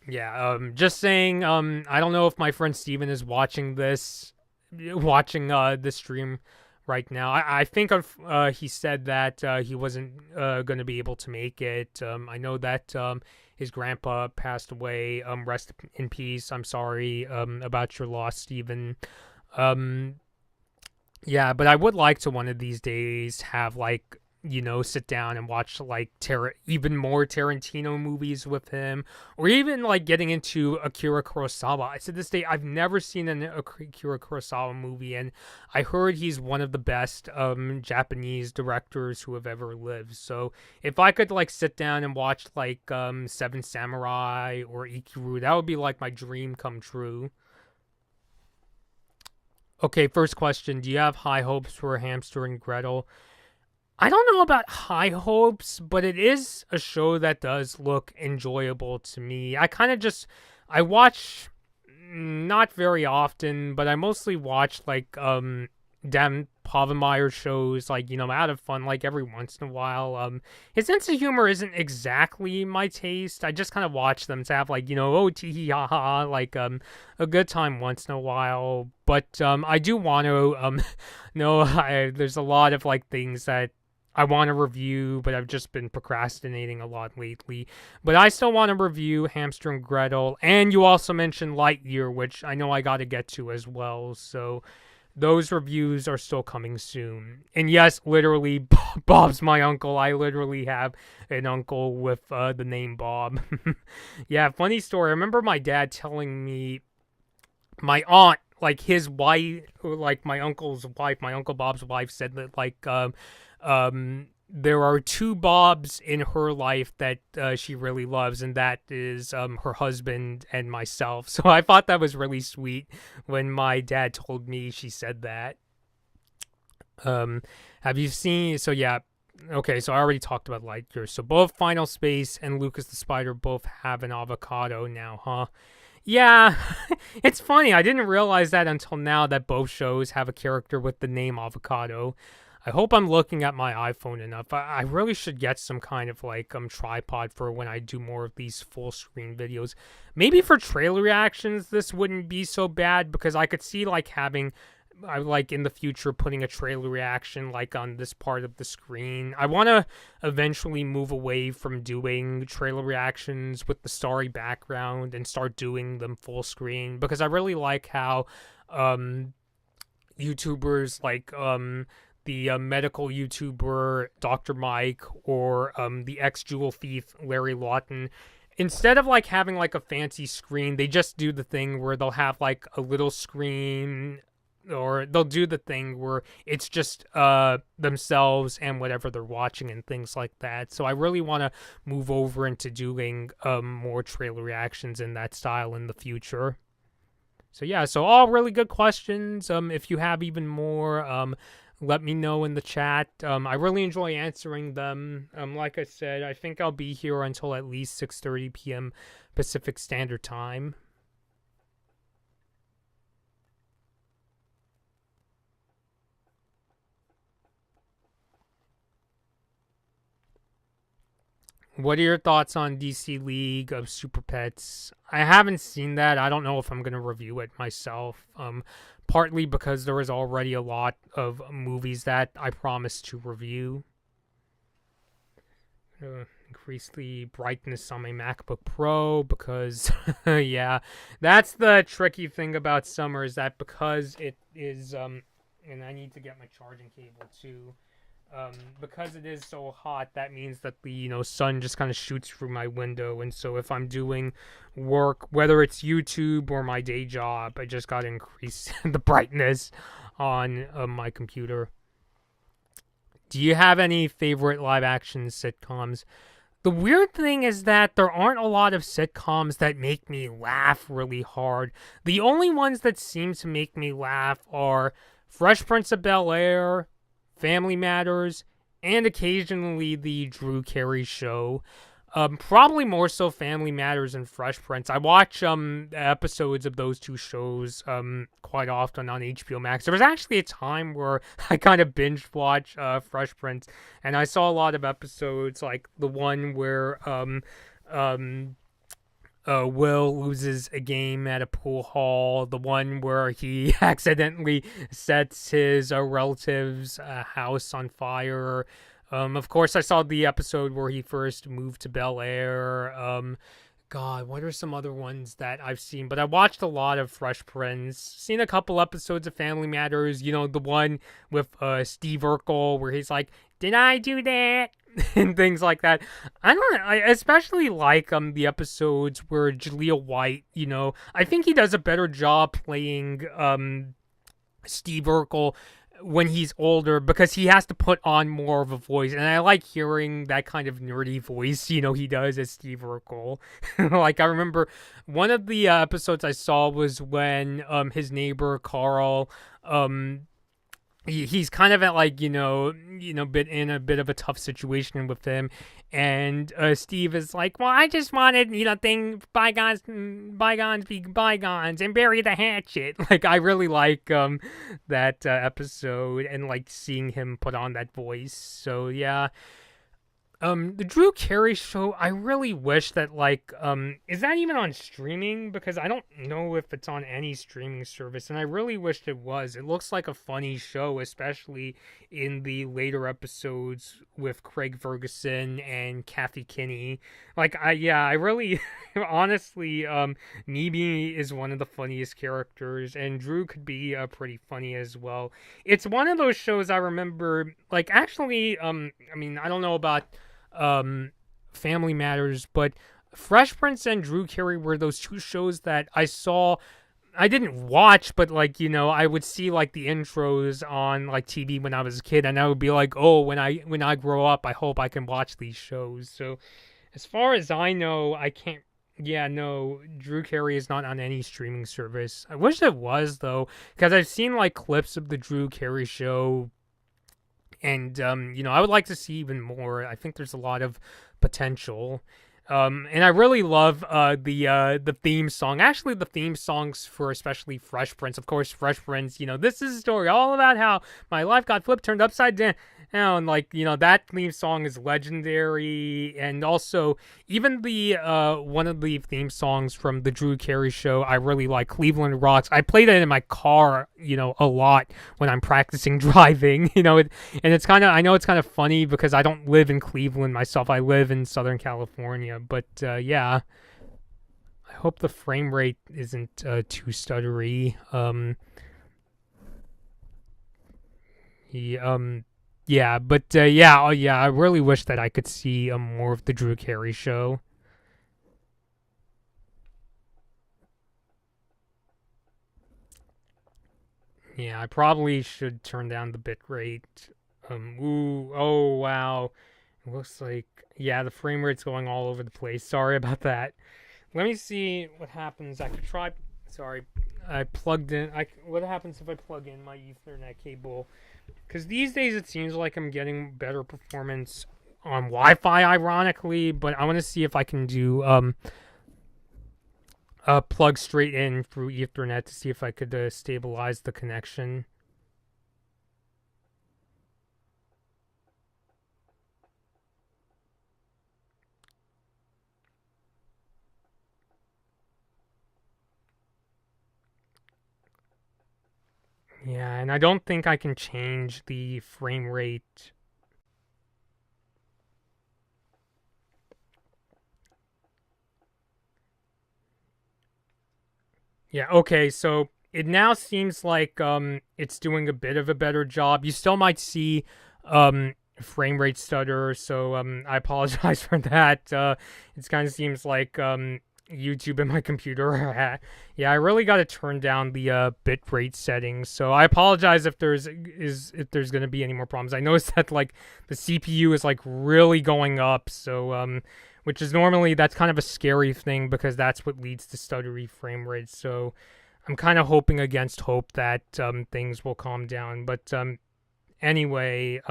yeah, just saying, I don't know if my friend Steven is watching this, watching the stream right now. I think he said that he wasn't going to be able to make it. I know that his grandpa passed away. Rest in peace. I'm sorry about your loss, Stephen. Um, yeah, but I would like to one of these days have like, sit down and watch like even more Tarantino movies with him, or even like getting into Akira Kurosawa. To this day, I've never seen an Akira Kurosawa movie, and I heard he's one of the best Japanese directors who have ever lived. So if I could like sit down and watch like Seven Samurai or Ikiru, that would be like my dream come true. Okay, first question. Do you have high hopes for Hamster and Gretel? I don't know about high hopes, but it is a show that does look enjoyable to me. I watch not very often, but I mostly watch like Dan Povenmire shows, like, out of fun, like every once in a while. His sense of humor isn't exactly my taste. I just kind of watch them to have like, oh, tee hee ha ha, like a good time once in a while. But I do want to no, there's a lot of like things that I want to review, but I've just been procrastinating a lot lately. But I still want to review Hamster and Gretel, and you also mentioned Lightyear, which I know I got to get to as well. So those reviews are still coming soon. And yes, literally, Bob's my uncle. I literally have an uncle with the name Bob. Yeah, funny story. I remember my dad telling me my aunt, like his wife, like my uncle's wife, my Uncle Bob's wife, said that like there are two Bobs in her life that she really loves, and that is her husband and myself. So I thought that was really sweet when my dad told me she said that. Have you seen? So yeah, okay. So I already talked about Lightyear. So both Final Space and Lucas the Spider both have an avocado now, huh? Yeah, it's funny. I didn't realize that until now that both shows have a character with the name Avocado. I hope I'm looking at my iPhone enough. I really should get some kind of like tripod for when I do more of these full screen videos. Maybe for trailer reactions, this wouldn't be so bad because I could see like having, like in the future, putting a trailer reaction like on this part of the screen. I want to eventually move away from doing trailer reactions with the starry background and start doing them full screen because I really like how YouTubers like the medical YouTuber Dr. Mike or the ex-Jewel thief Larry Lawton, instead of like having like a fancy screen, they just do the thing where they'll have like a little screen, or they'll do the thing where it's just themselves and whatever they're watching and things like that. So I really want to move over into doing more trailer reactions in that style in the future. So yeah, so all really good questions. If you have even more, let me know in the chat. I really enjoy answering them. Like I said, I think I'll be here until at least 6:30 p.m. Pacific Standard Time. What are your thoughts on DC League of Super Pets? I haven't seen that. I don't know if I'm going to review it myself. Partly because there is already a lot of movies that I promised to review. Increase the brightness on my MacBook Pro because, yeah, that's the tricky thing about summer is that because it is, and I need to get my charging cable too. Because it is so hot, that means that the sun just kind of shoots through my window, and so if I'm doing work, whether it's YouTube or my day job, I just gotta increase the brightness on my computer. Do you have any favorite live action sitcoms? The weird thing is that there aren't a lot of sitcoms that make me laugh really hard. The only ones that seem to make me laugh are Fresh Prince of Bel-Air, Family Matters, and occasionally the Drew Carey Show. Probably more so Family Matters and Fresh Prince. I watch episodes of those two shows quite often on HBO Max. There was actually a time where I kind of binge watch Fresh Prince, and I saw a lot of episodes, like the one where Will loses a game at a pool hall, the one where he accidentally sets his relative's house on fire. Of course, I saw the episode where he first moved to Bel Air. God, what are some other ones that I've seen? But I watched a lot of Fresh Prince. Seen a couple episodes of Family Matters. You know, the one with Steve Urkel where he's like, "Did I do that?" and things like that. I especially like the episodes where Jaleel White. You know, I think he does a better job playing Steve Urkel when he's older because he has to put on more of a voice, and I like hearing that kind of nerdy voice, you know, he does as Steve Urkel. Like, I remember one of the episodes I saw was when his neighbor Carl, he's kind of at like bit in a bit of a tough situation with him, and Steve is like, well, I just wanted bygones be bygones and bury the hatchet. Like, I really like that episode and like seeing him put on that voice. So yeah. The Drew Carey show, I really wish that, like, is that even on streaming? Because I don't know if it's on any streaming service, and I really wished it was. It looks like a funny show, especially in the later episodes with Craig Ferguson and Kathy Kinney. Like, I really, honestly, Mimi is one of the funniest characters, and Drew could be pretty funny as well. It's one of those shows I remember, like, actually, I mean, I don't know about Family Matters, but Fresh Prince and Drew Carey were those two shows that I saw. I didn't watch, but like, you know, I would see like the intros on like TV when I was a kid, and I would be like, oh, when I grow up, I hope I can watch these shows. So as far as I know, I can't. Yeah, no, Drew Carey is not on any streaming service. I wish it was, though, because I've seen like clips of the Drew Carey show, and I would like to see even more. I think there's a lot of potential. And I really love the theme song. Actually, the theme songs for especially Fresh Prince. Of course, Fresh Prince, this is a story all about how my life got flipped, turned upside down. And like, that theme song is legendary. And also, even the one of the theme songs from the Drew Carey show, I really like, Cleveland Rocks. I played it in my car, a lot when I'm practicing driving, and it's kind of, I know it's kind of funny because I don't live in Cleveland myself. I live in Southern California. But yeah, I hope the frame rate isn't too stuttery. Yeah, but yeah, I really wish that I could see more of the Drew Carey show. Yeah, I probably should turn down the bit rate. Oh wow. It looks like, yeah, the frame rate's going all over the place. Sorry about that. Let me see what happens. I could try. Sorry, I plugged in. What happens if I plug in my Ethernet cable? Because these days it seems like I'm getting better performance on Wi-Fi, ironically. But I want to see if I can do plug straight in through Ethernet to see if I could stabilize the connection. Yeah, and I don't think I can change the frame rate. Yeah, okay, so it now seems like it's doing a bit of a better job. You still might see frame rate stutter, so I apologize for that. It kind of seems like YouTube and my computer. Yeah, I really got to turn down the bit rate settings. So I apologize if there's going to be any more problems. I noticed that like the CPU is like really going up. So which is normally, that's kind of a scary thing because that's what leads to stuttery frame rates. So I'm kind of hoping against hope that things will calm down. But anyway,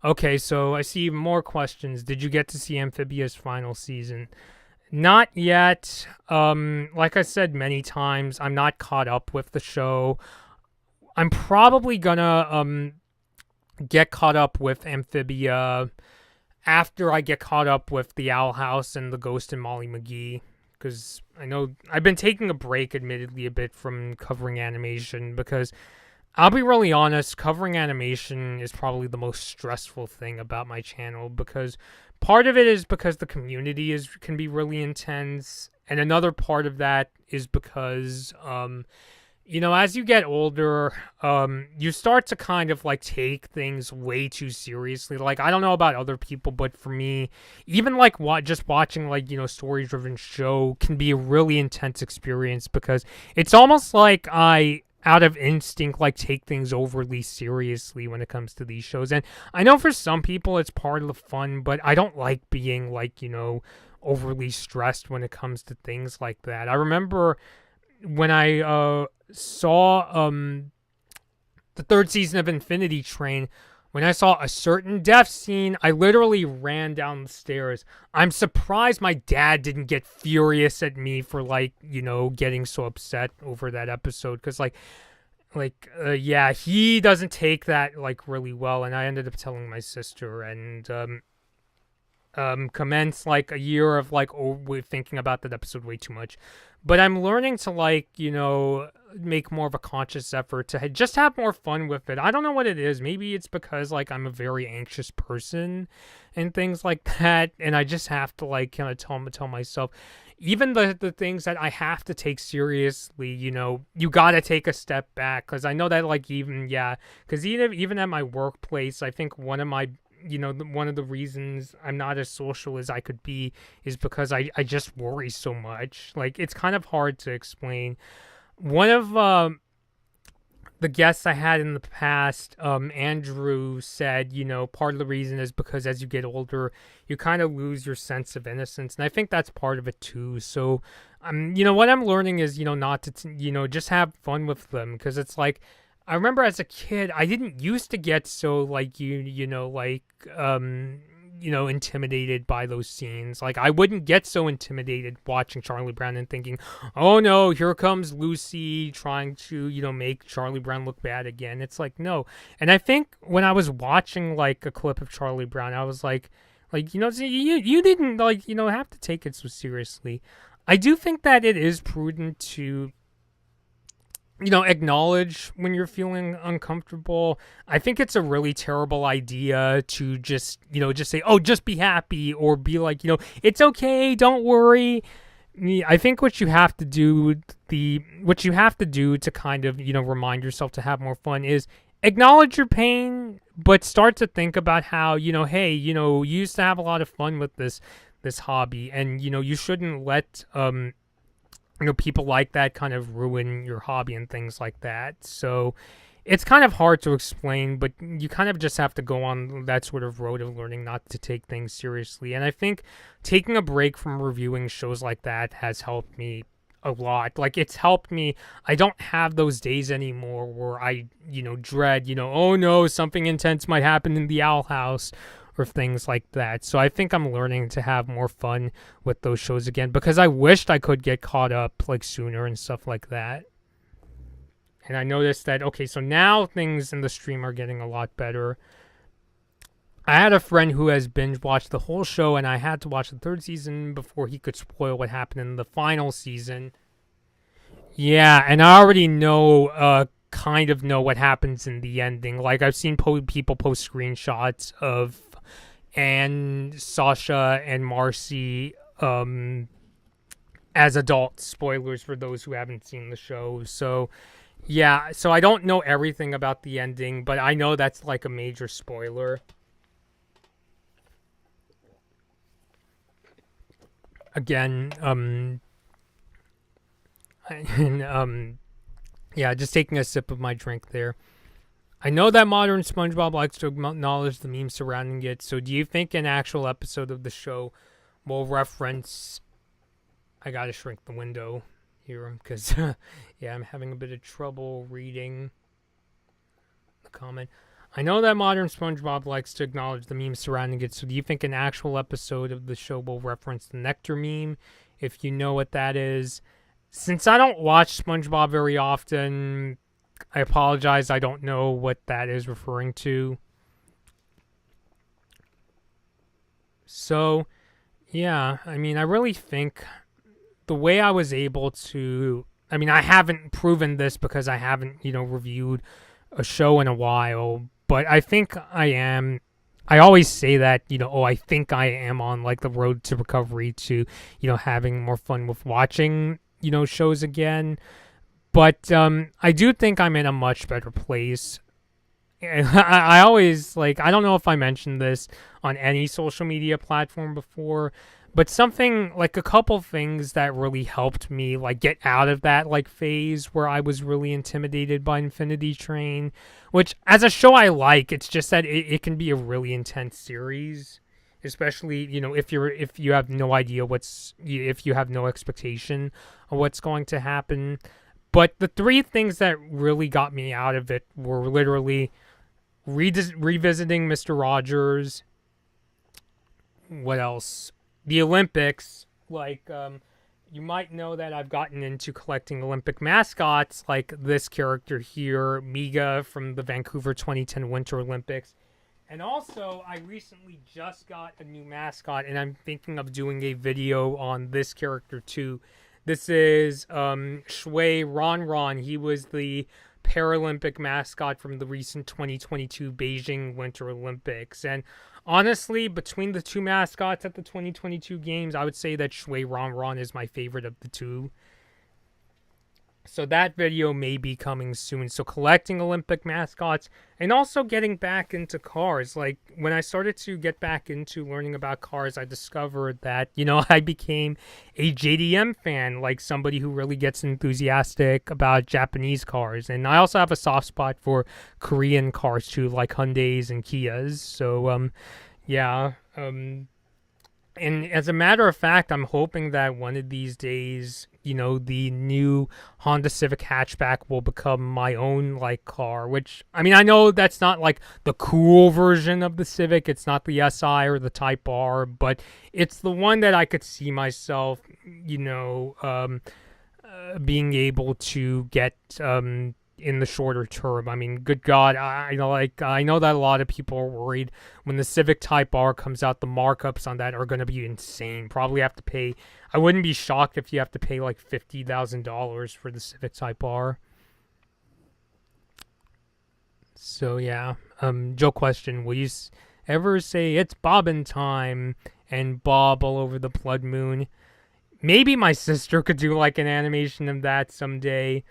okay. So I see more questions. Did you get to see Amphibia's final season? Not yet. Like I said many times, I'm not caught up with the show. I'm probably gonna get caught up with Amphibia after I get caught up with The Owl House and The Ghost and Molly McGee. because I know I've been taking a break, admittedly, a bit from covering animation because I'll be really honest, covering animation is probably the most stressful thing about my channel because part of it is because the community can be really intense, and another part of that is because as you get older, you start to kind of like take things way too seriously. Like, I don't know about other people, but for me, even like just watching like, story-driven show can be a really intense experience because it's almost like I out of instinct like take things overly seriously when it comes to these shows. And I know for some people it's part of the fun, but I don't like being like, overly stressed when it comes to things like that. I remember when I saw the third season of Infinity Train, when I saw a certain death scene, I literally ran down the stairs. I'm surprised my dad didn't get furious at me for like, getting so upset over that episode, because yeah, he doesn't take that like really well, and I ended up telling my sister, and commence like a year of like thinking about that episode way too much. But I'm learning to like, make more of a conscious effort to just have more fun with it. I don't know what it is. Maybe it's because like I'm a very anxious person and things like that, and I just have to like kind of tell myself, even the things that I have to take seriously, you got to take a step back, because I know that like because even at my workplace, I think one of the reasons I'm not as social as I could be is because I just worry so much. Like, it's kind of hard to explain. One of the guests I had in the past, Andrew, said, part of the reason is because as you get older, you kind of lose your sense of innocence. And I think that's part of it too. So, what I'm learning is, not to, just have fun with them. Because it's like, I remember as a kid, I didn't used to get so like intimidated by those scenes. Like, I wouldn't get so intimidated watching Charlie Brown and thinking, oh no, here comes Lucy trying to, make Charlie Brown look bad again. It's like, no. And I think when I was watching like a clip of Charlie Brown, I was like, you didn't like, have to take it so seriously. I do think that it is prudent to acknowledge when you're feeling uncomfortable. I think it's a really terrible idea to just say, oh, just be happy, or be like, it's okay, don't worry. I think what you have to do to kind of, remind yourself to have more fun is acknowledge your pain, but start to think about how, hey, you used to have a lot of fun with this hobby, and, you shouldn't let, people like that kind of ruin your hobby and things like that. So it's kind of hard to explain, but you kind of just have to go on that sort of road of learning not to take things seriously. And I think taking a break from reviewing shows like that has helped me a lot. Like, it's helped me. I don't have those days anymore where I, dread, oh no, something intense might happen in the Owl House, or things like that. So I think I'm learning to have more fun with those shows again, because I wished I could get caught up like sooner and stuff like that. And I noticed that, okay, so now things in the stream are getting a lot better. I had a friend who has binge watched the whole show, and I had to watch the third season before he could spoil what happened in the final season. Yeah, and I already kind of know what happens in the ending. Like, I've seen people post screenshots of Sasha and Marcy as adults. Spoilers for those who haven't seen the show. So yeah, so I don't know everything about the ending, but I know that's like a major spoiler. Again, yeah, just taking a sip of my drink there. I know that modern SpongeBob likes to acknowledge the memes surrounding it, so do you think an actual episode of the show will reference... I gotta shrink the window here, because, yeah, I'm having a bit of trouble reading the comment. I know that modern SpongeBob likes to acknowledge the memes surrounding it, so do you think an actual episode of the show will reference the Nectar meme, if you know what that is? Since I don't watch SpongeBob very often, I apologize, I don't know what that is referring to. So, yeah, I mean, I really think the way I was able to, I mean, I haven't proven this because I haven't, reviewed a show in a while, but I think I am. I always say that, oh, I think I am on like the road to recovery to, having more fun with watching, shows again. But I do think I'm in a much better place. I always like, I don't know if I mentioned this on any social media platform before, but something like a couple things that really helped me like get out of that like phase where I was really intimidated by Infinity Train, which as a show I like, it's just that it can be a really intense series, especially, if you have no idea if you have no expectation of what's going to happen. But the three things that really got me out of it were literally revisiting Mr. Rogers. What else? The Olympics. Like, you might know that I've gotten into collecting Olympic mascots, like this character here, Miga from the Vancouver 2010 Winter Olympics. And also, I recently just got a new mascot, and I'm thinking of doing a video on this character too. This is Shui Ron. He was the Paralympic mascot from the recent 2022 Beijing Winter Olympics. And honestly, between the two mascots at the 2022 games, I would say that Shui Ron is my favorite of the two. So that video may be coming soon. So collecting Olympic mascots and also getting back into cars. Like when I started to get back into learning about cars, I discovered that, I became a JDM fan, like somebody who really gets enthusiastic about Japanese cars. And I also have a soft spot for Korean cars too, like Hyundais and Kias. So, yeah. And as a matter of fact, I'm hoping that one of these days, the new Honda Civic hatchback will become my own, like, car, which, I mean, I know that's not, like, the cool version of the Civic. It's not the SI or the Type R, but it's the one that I could see myself, being able to get, in the shorter term. I mean, good God, I know that a lot of people are worried when the Civic Type R comes out. The markups on that are going to be insane. Probably have to pay. I wouldn't be shocked if you have to pay like $50,000 for the Civic Type R. So yeah, Joe question: will you ever say it's bobbin time and bob all over the blood moon? Maybe my sister could do like an animation of that someday.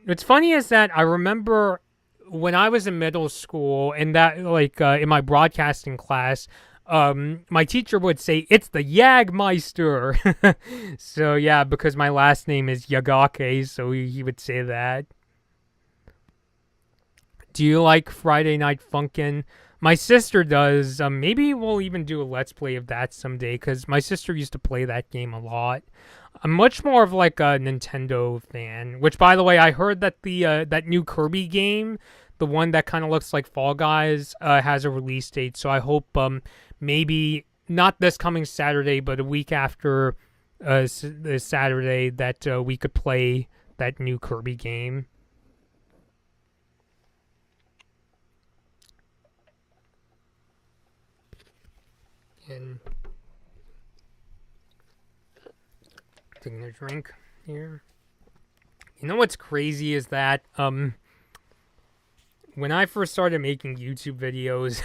What's funny is that I remember when I was in middle school and that like in my broadcasting class, my teacher would say, it's the Yagmeister. So yeah, because my last name is Yagake, so he would say that. Do you like Friday Night Funkin'? My sister does. Maybe we'll even do a Let's Play of that someday, because my sister used to play that game a lot. I'm much more of like a Nintendo fan, which, by the way, I heard that the that new Kirby game, the one that kind of looks like Fall Guys, has a release date. So I hope maybe not this coming Saturday, but a week after this Saturday, that we could play that new Kirby game. And taking a drink here. You know what's crazy is that when I first started making YouTube videos,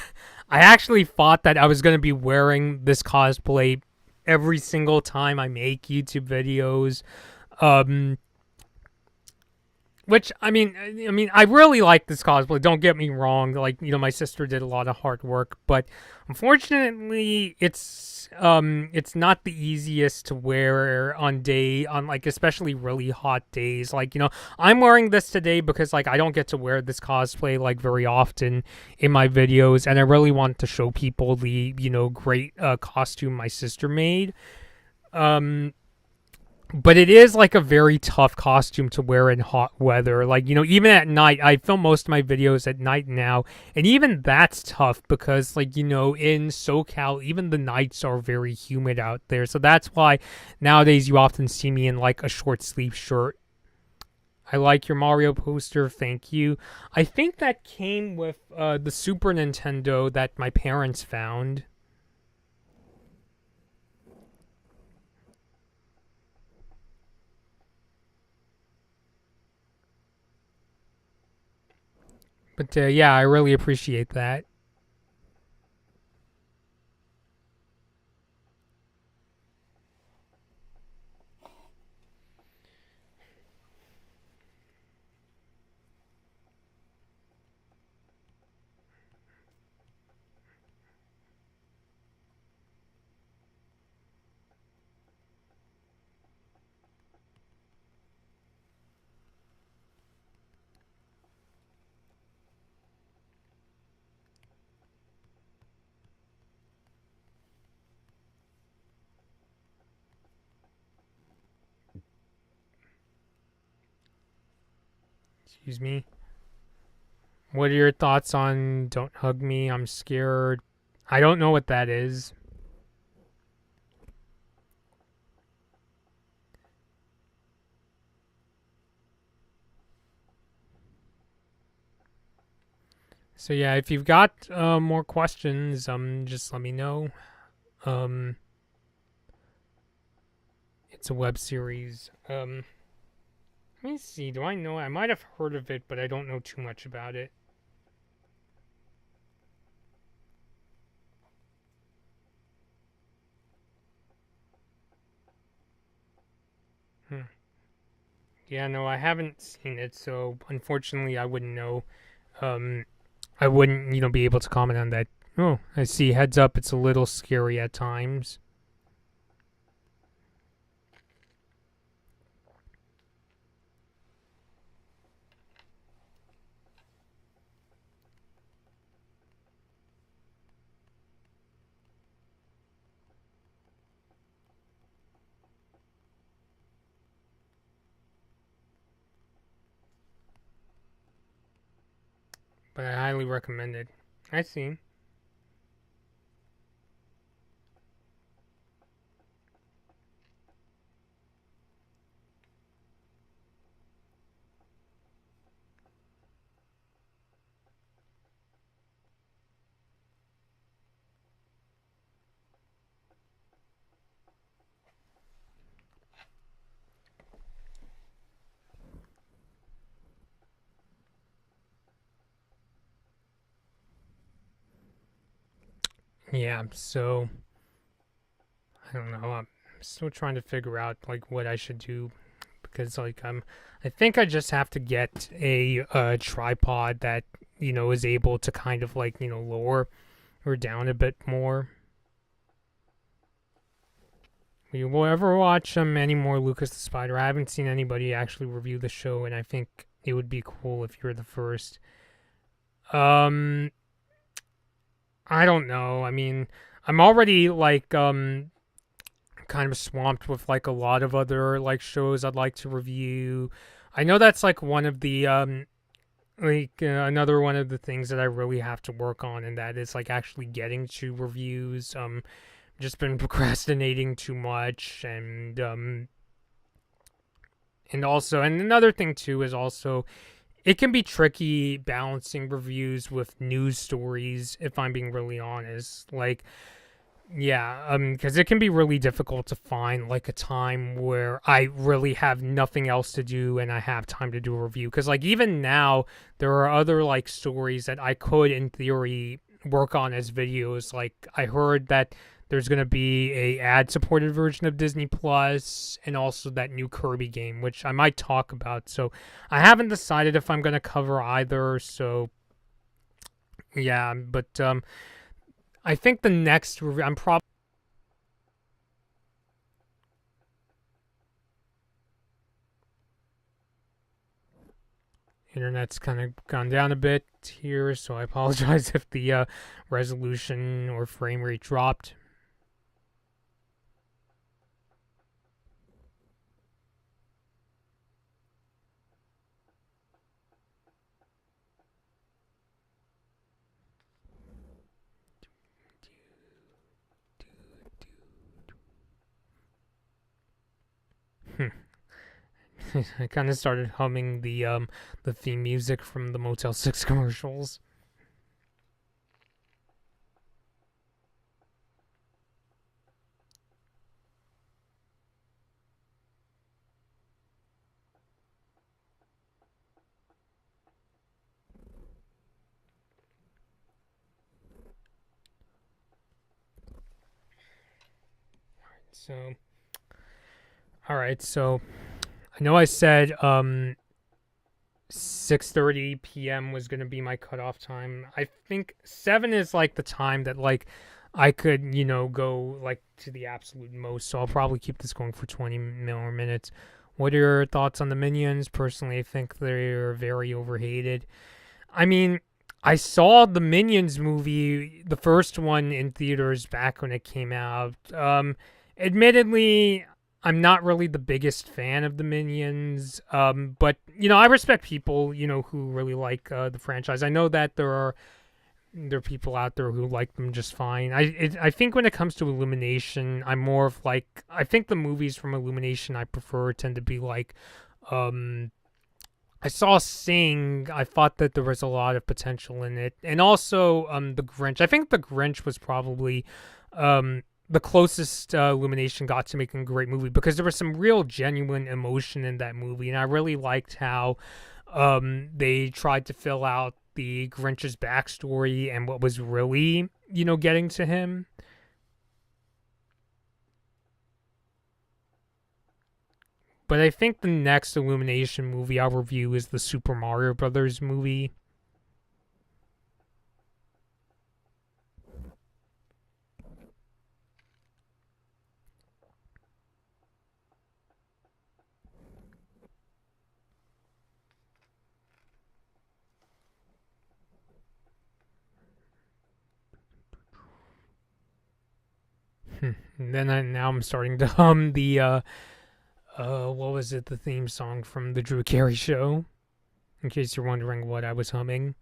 I actually thought that I was going to be wearing this cosplay every single time I make YouTube videos. Which, I mean, I really like this cosplay. Don't get me wrong. Like, my sister did a lot of hard work, but unfortunately, it's not the easiest to wear on like, especially really hot days. Like, I'm wearing this today because, like, I don't get to wear this cosplay, like, very often in my videos, and I really want to show people the, great costume my sister made. But it is like a very tough costume to wear in hot weather. Like, even at night, I film most of my videos at night now. And even that's tough because, like, in SoCal, even the nights are very humid out there. So that's why nowadays you often see me in like a short sleeve shirt. I like your Mario poster. Thank you. I think that came with the Super Nintendo that my parents found. But yeah, I really appreciate that. Excuse me. What are your thoughts on Don't Hug Me, I'm Scared? I don't know what that is. So yeah, if you've got more questions, just let me know. Um, it's a web series. Let me see. Do I know? I might have heard of it, but I don't know too much about it. Hmm. Yeah, no, I haven't seen it, so unfortunately, I wouldn't know. Um, I wouldn't, be able to comment on that. Oh, I see. Heads up, it's a little scary at times. But I highly recommend it. I see. Yeah, so I don't know. I'm still trying to figure out like what I should do because I think I just have to get a tripod that is able to kind of like lower or down a bit more. We will ever watch any more Lucas the Spider? I haven't seen anybody actually review the show, and I think it would be cool if you're the first. Um, I don't know. I mean, I'm already like kind of swamped with like a lot of other like shows I'd like to review. I know that's like one of the another one of the things that I really have to work on, and that is like actually getting to reviews. Just been procrastinating too much, and also, and another thing too is also it can be tricky balancing reviews with news stories. If I'm being really honest, like yeah, because it can be really difficult to find like a time where I really have nothing else to do and I have time to do a review. Because like even now, there are other like stories that I could, in theory, work on as videos. Like I heard that there's gonna be a ad-supported version of Disney Plus, and also that new Kirby game, which I might talk about. So I haven't decided if I'm gonna cover either. So yeah, but I think the next review, I'm probably internet's kind of gone down a bit here, so I apologize if the resolution or frame rate dropped. I kind of started humming the theme music from the Motel 6 commercials. So, all right. So, I know I said 6:30 p.m. was gonna be my cutoff time. I think 7 is like the time that like I could go like to the absolute most. So I'll probably keep this going for 20 more minutes. What are your thoughts on the Minions? Personally, I think they're very overhated. I mean, I saw the Minions movie, the first one, in theaters back when it came out. Admittedly, I'm not really the biggest fan of the Minions, but I respect people who really like the franchise. I know that there are people out there who like them just fine. I think when it comes to Illumination, I'm more of like, I think the movies from Illumination I prefer tend to be like, um, I saw Sing. I thought that there was a lot of potential in it, and also the Grinch. I think the Grinch was probably the closest Illumination got to making a great movie, because there was some real genuine emotion in that movie, and I really liked how they tried to fill out the Grinch's backstory and what was really getting to him. But I think the next Illumination movie I'll review is the Super Mario Brothers movie. And then now I'm starting to hum the what was it? The theme song from the Drew Carey Show. In case you're wondering what I was humming.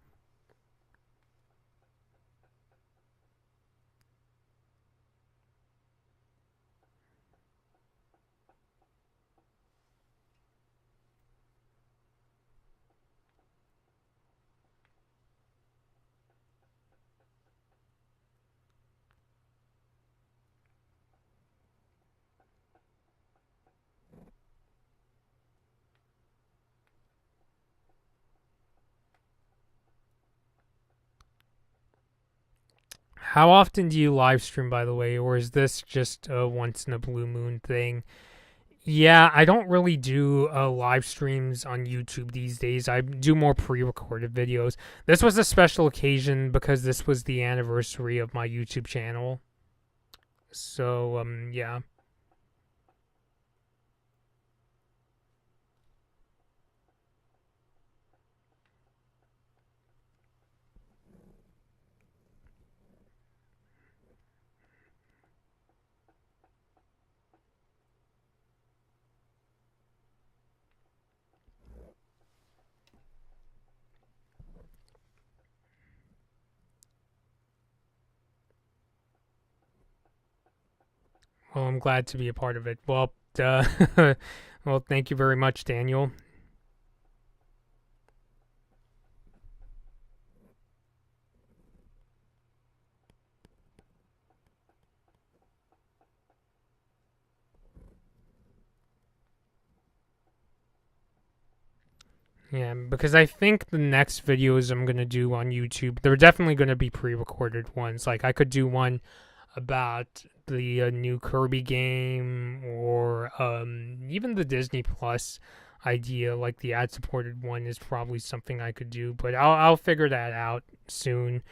How often do you live stream, by the way, or is this just a once in a blue moon thing? Yeah, I don't really do live streams on YouTube these days. I do more pre-recorded videos. This was a special occasion because this was the anniversary of my YouTube channel. So, yeah. Well, I'm glad to be a part of it. Well, well, thank you very much, Daniel. Yeah, because I think the next videos I'm gonna do on YouTube, they're definitely gonna be pre-recorded ones. Like I could do one about the new Kirby game, or even the Disney Plus idea. Like the ad-supported one is probably something I could do, but I'll figure that out soon.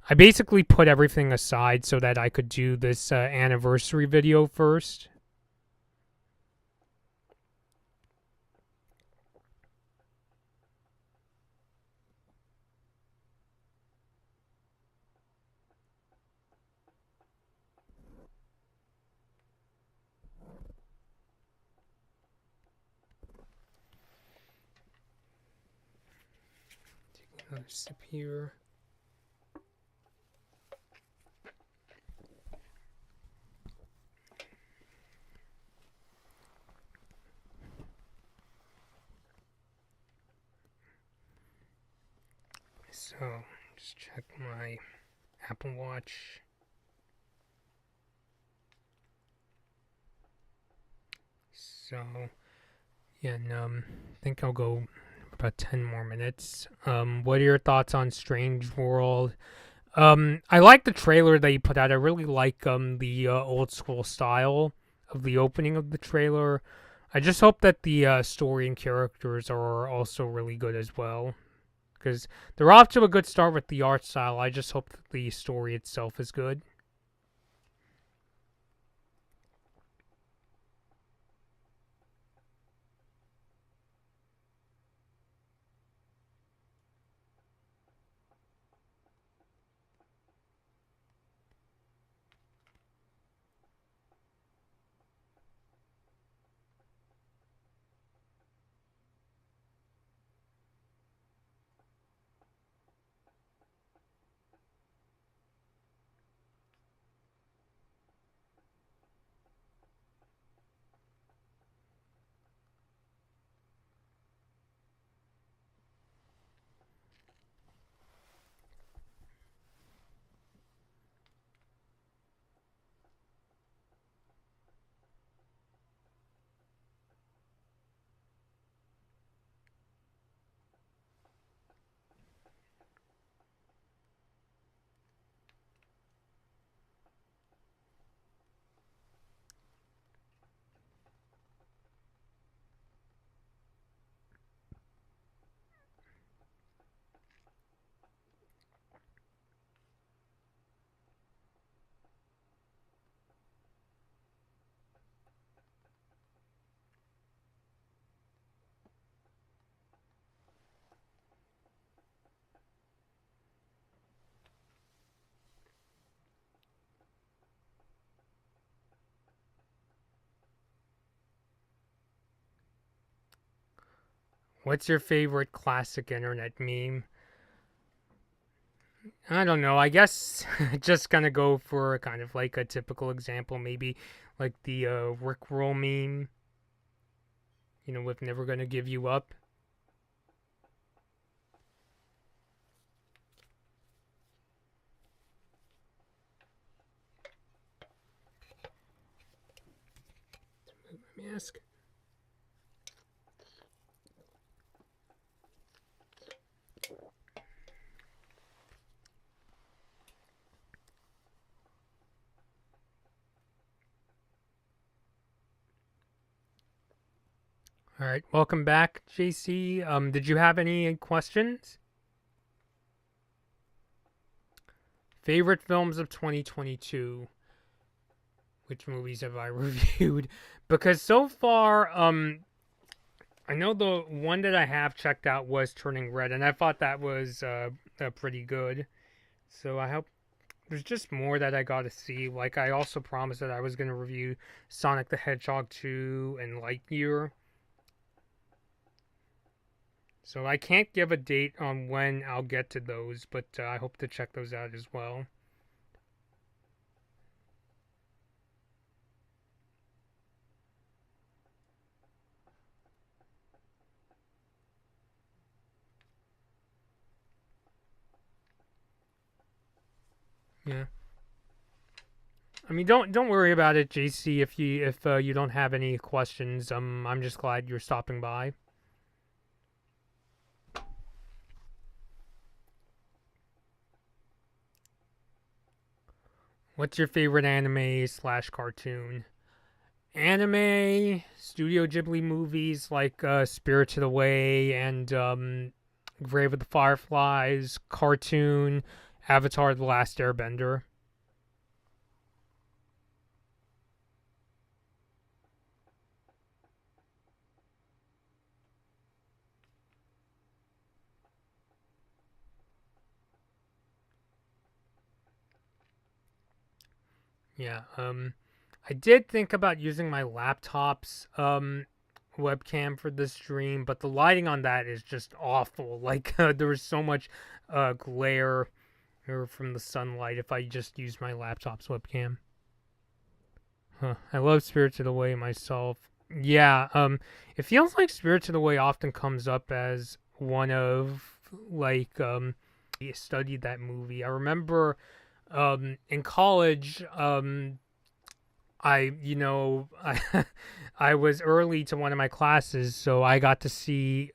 I basically put everything aside so that I could do this anniversary video first. Take another sip here. So, just check my Apple Watch. So, yeah, and I think I'll go about 10 more minutes. What are your thoughts on Strange World? I like the trailer that you put out. I really like the old school style. of the opening of the trailer. I just hope that the story and characters are also really good as well, because they're off to a good start with the art style. I just hope that the story itself is good. What's your favorite classic internet meme? I don't know. I guess just gonna go for kind of like a typical example, maybe like the Rickroll meme. With "Never Gonna Give You Up." Mask. All right, welcome back, JC. Did you have any questions? Favorite films of 2022. Which movies have I reviewed? Because so far, I know the one that I have checked out was Turning Red, and I thought that was pretty good. So I hope there's just more that I got to see. Like, I also promised that I was going to review Sonic the Hedgehog 2 and Lightyear. So I can't give a date on when I'll get to those, but I hope to check those out as well. Yeah. I mean, don't worry about it, JC. If you don't have any questions, I'm just glad you're stopping by. What's your favorite anime/cartoon? Anime, Studio Ghibli movies like Spirited Away and Grave of the Fireflies. Cartoon, Avatar: The Last Airbender. Yeah. I did think about using my laptop's webcam for this stream, but the lighting on that is just awful. Like there was so much glare from the sunlight if I just used my laptop's webcam. Huh. I love Spirited Away myself. Yeah, it feels like Spirited Away often comes up as one of like I studied that movie. I remember in college I I was early to one of my classes, so I got to see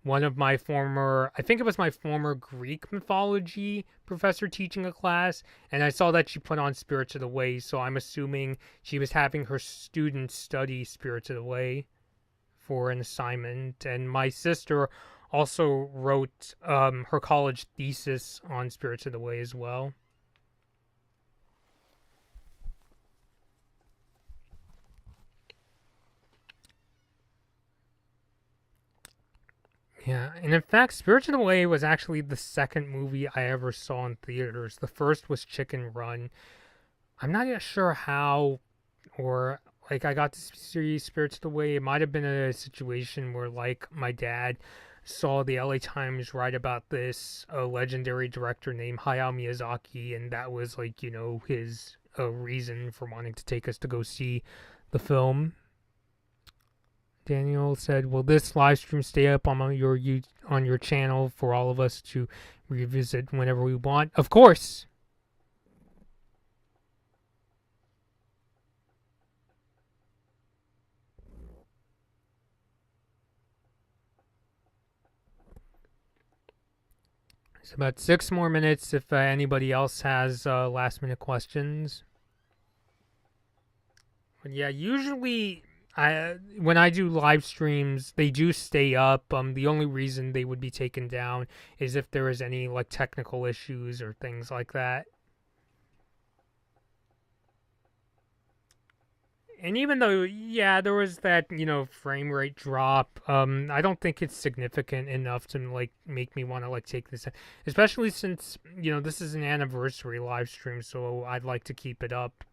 one of my former, I think it was my former Greek mythology professor teaching a class, and I saw that she put on Spirits of the Way, so I'm assuming she was having her students study Spirits of the Way for an assignment. And my sister also wrote her college thesis on Spirits of the Way as well. Yeah, and in fact, Spirited Away was actually the second movie I ever saw in theaters. The first was Chicken Run. I'm not yet sure how or like I got to see Spirited Away. It might have been a situation where like my dad saw the LA Times write about this legendary director named Hayao Miyazaki, and that was like his reason for wanting to take us to go see the film. Daniel said, "Will this live stream stay up on your channel for all of us to revisit whenever we want?" Of course. It's about 6 more minutes if anybody else has last minute questions. But yeah, usually when I do live streams, they do stay up. The only reason they would be taken down is if there is any like technical issues or things like that. And even though, yeah, there was that, frame rate drop, I don't think it's significant enough to like make me want to like take this, especially since this is an anniversary live stream, so I'd like to keep it up.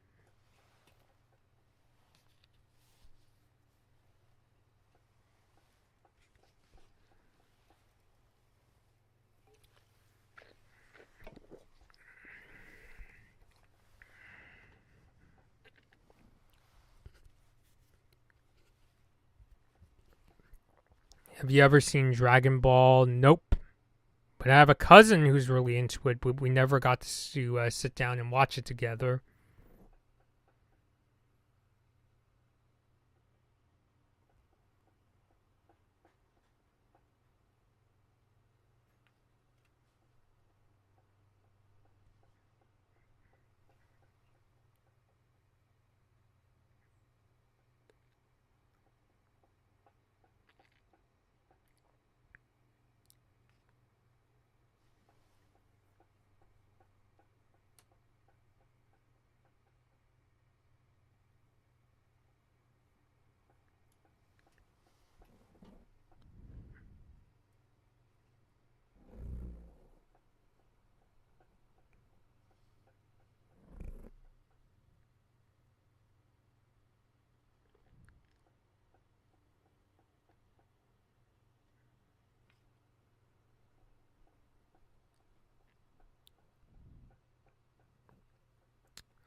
Have you ever seen Dragon Ball? Nope. But I have a cousin who's really into it, but we never got to sit down and watch it together.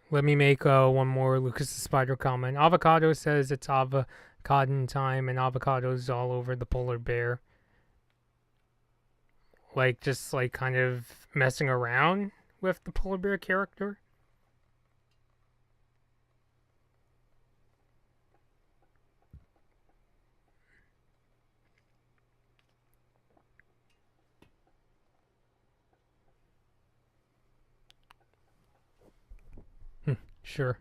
Let me make one more Lucas the Spider comment. Avocado says it's avocado time and avocados all over the polar bear. Like, just like kind of messing around with the polar bear character. Sure.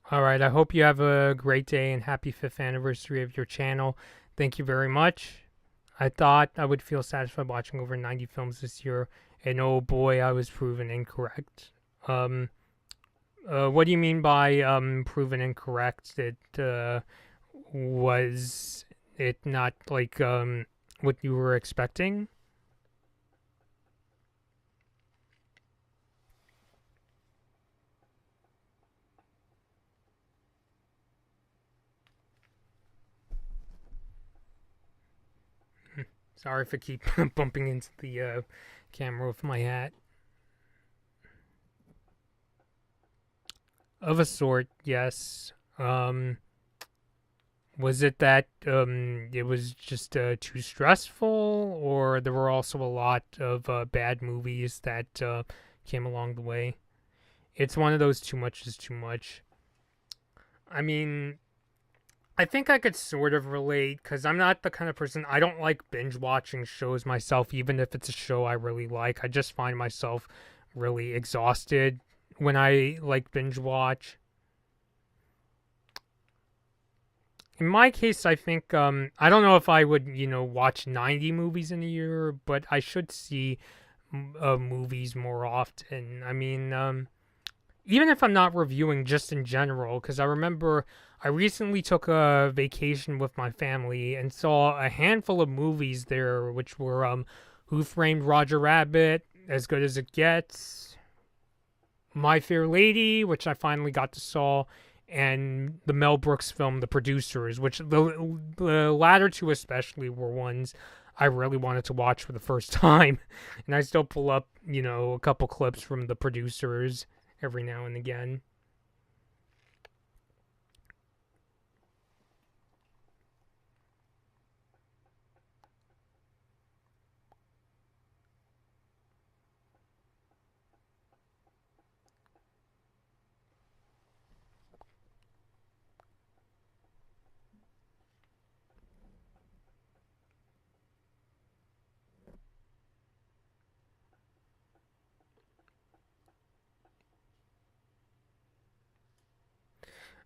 All right, I hope you have a great day and happy 5th anniversary of your channel. Thank you very much. I thought I would feel satisfied watching over 90 films this year, and oh boy, I was proven incorrect. What do you mean by proven incorrect? It was it not like what you were expecting? Sorry if I keep bumping into the camera with my hat. Of a sort, yes. Was it that it was just too stressful, or there were also a lot of bad movies that came along the way? It's one of those too much is too much. I mean, I think I could sort of relate because I'm not the kind of person. I don't like binge watching shows myself, even if it's a show I really like. I just find myself really exhausted when I like binge watch. In my case, I think I don't know if I would watch 90 movies in a year, but I should see movies more often. I mean, even if I'm not reviewing, just in general, because I remember I recently took a vacation with my family and saw a handful of movies there, which were Who Framed Roger Rabbit, As Good as It Gets, My Fair Lady, which I finally got to saw, and the Mel Brooks film The Producers, which the latter two especially were ones I really wanted to watch for the first time. And I still pull up, a couple clips from The Producers every now and again.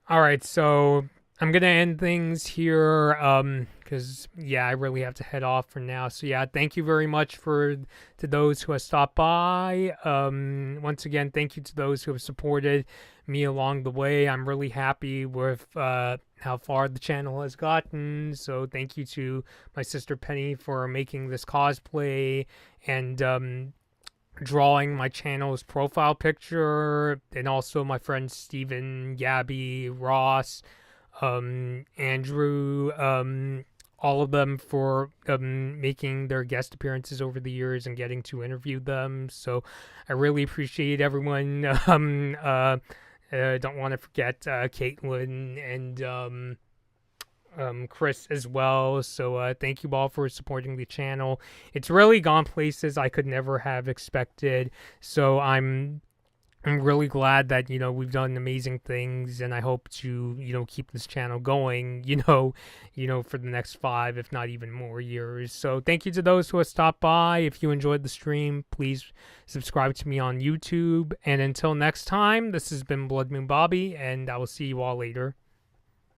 All right, so I'm gonna end things here, because yeah, I really have to head off for now. So yeah, thank you very much to those who have stopped by. Once again, thank you to those who have supported me along the way. I'm really happy with how far the channel has gotten. So thank you to my sister Penny for making this cosplay and drawing my channel's profile picture, and also my friends Steven, Gabby, Ross, Andrew, all of them for making their guest appearances over the years and getting to interview them. So I really appreciate everyone. Don't want to forget Caitlin and Chris as well. So thank you all for supporting the channel. It's really gone places I could never have expected. So I'm really glad that we've done amazing things, and I hope to keep this channel going for the next 5, if not even more years. So thank you to those who have stopped by. If you enjoyed the stream, please subscribe to me on YouTube. And until next time, this has been Blood Moon Bobby, and I will see you all later.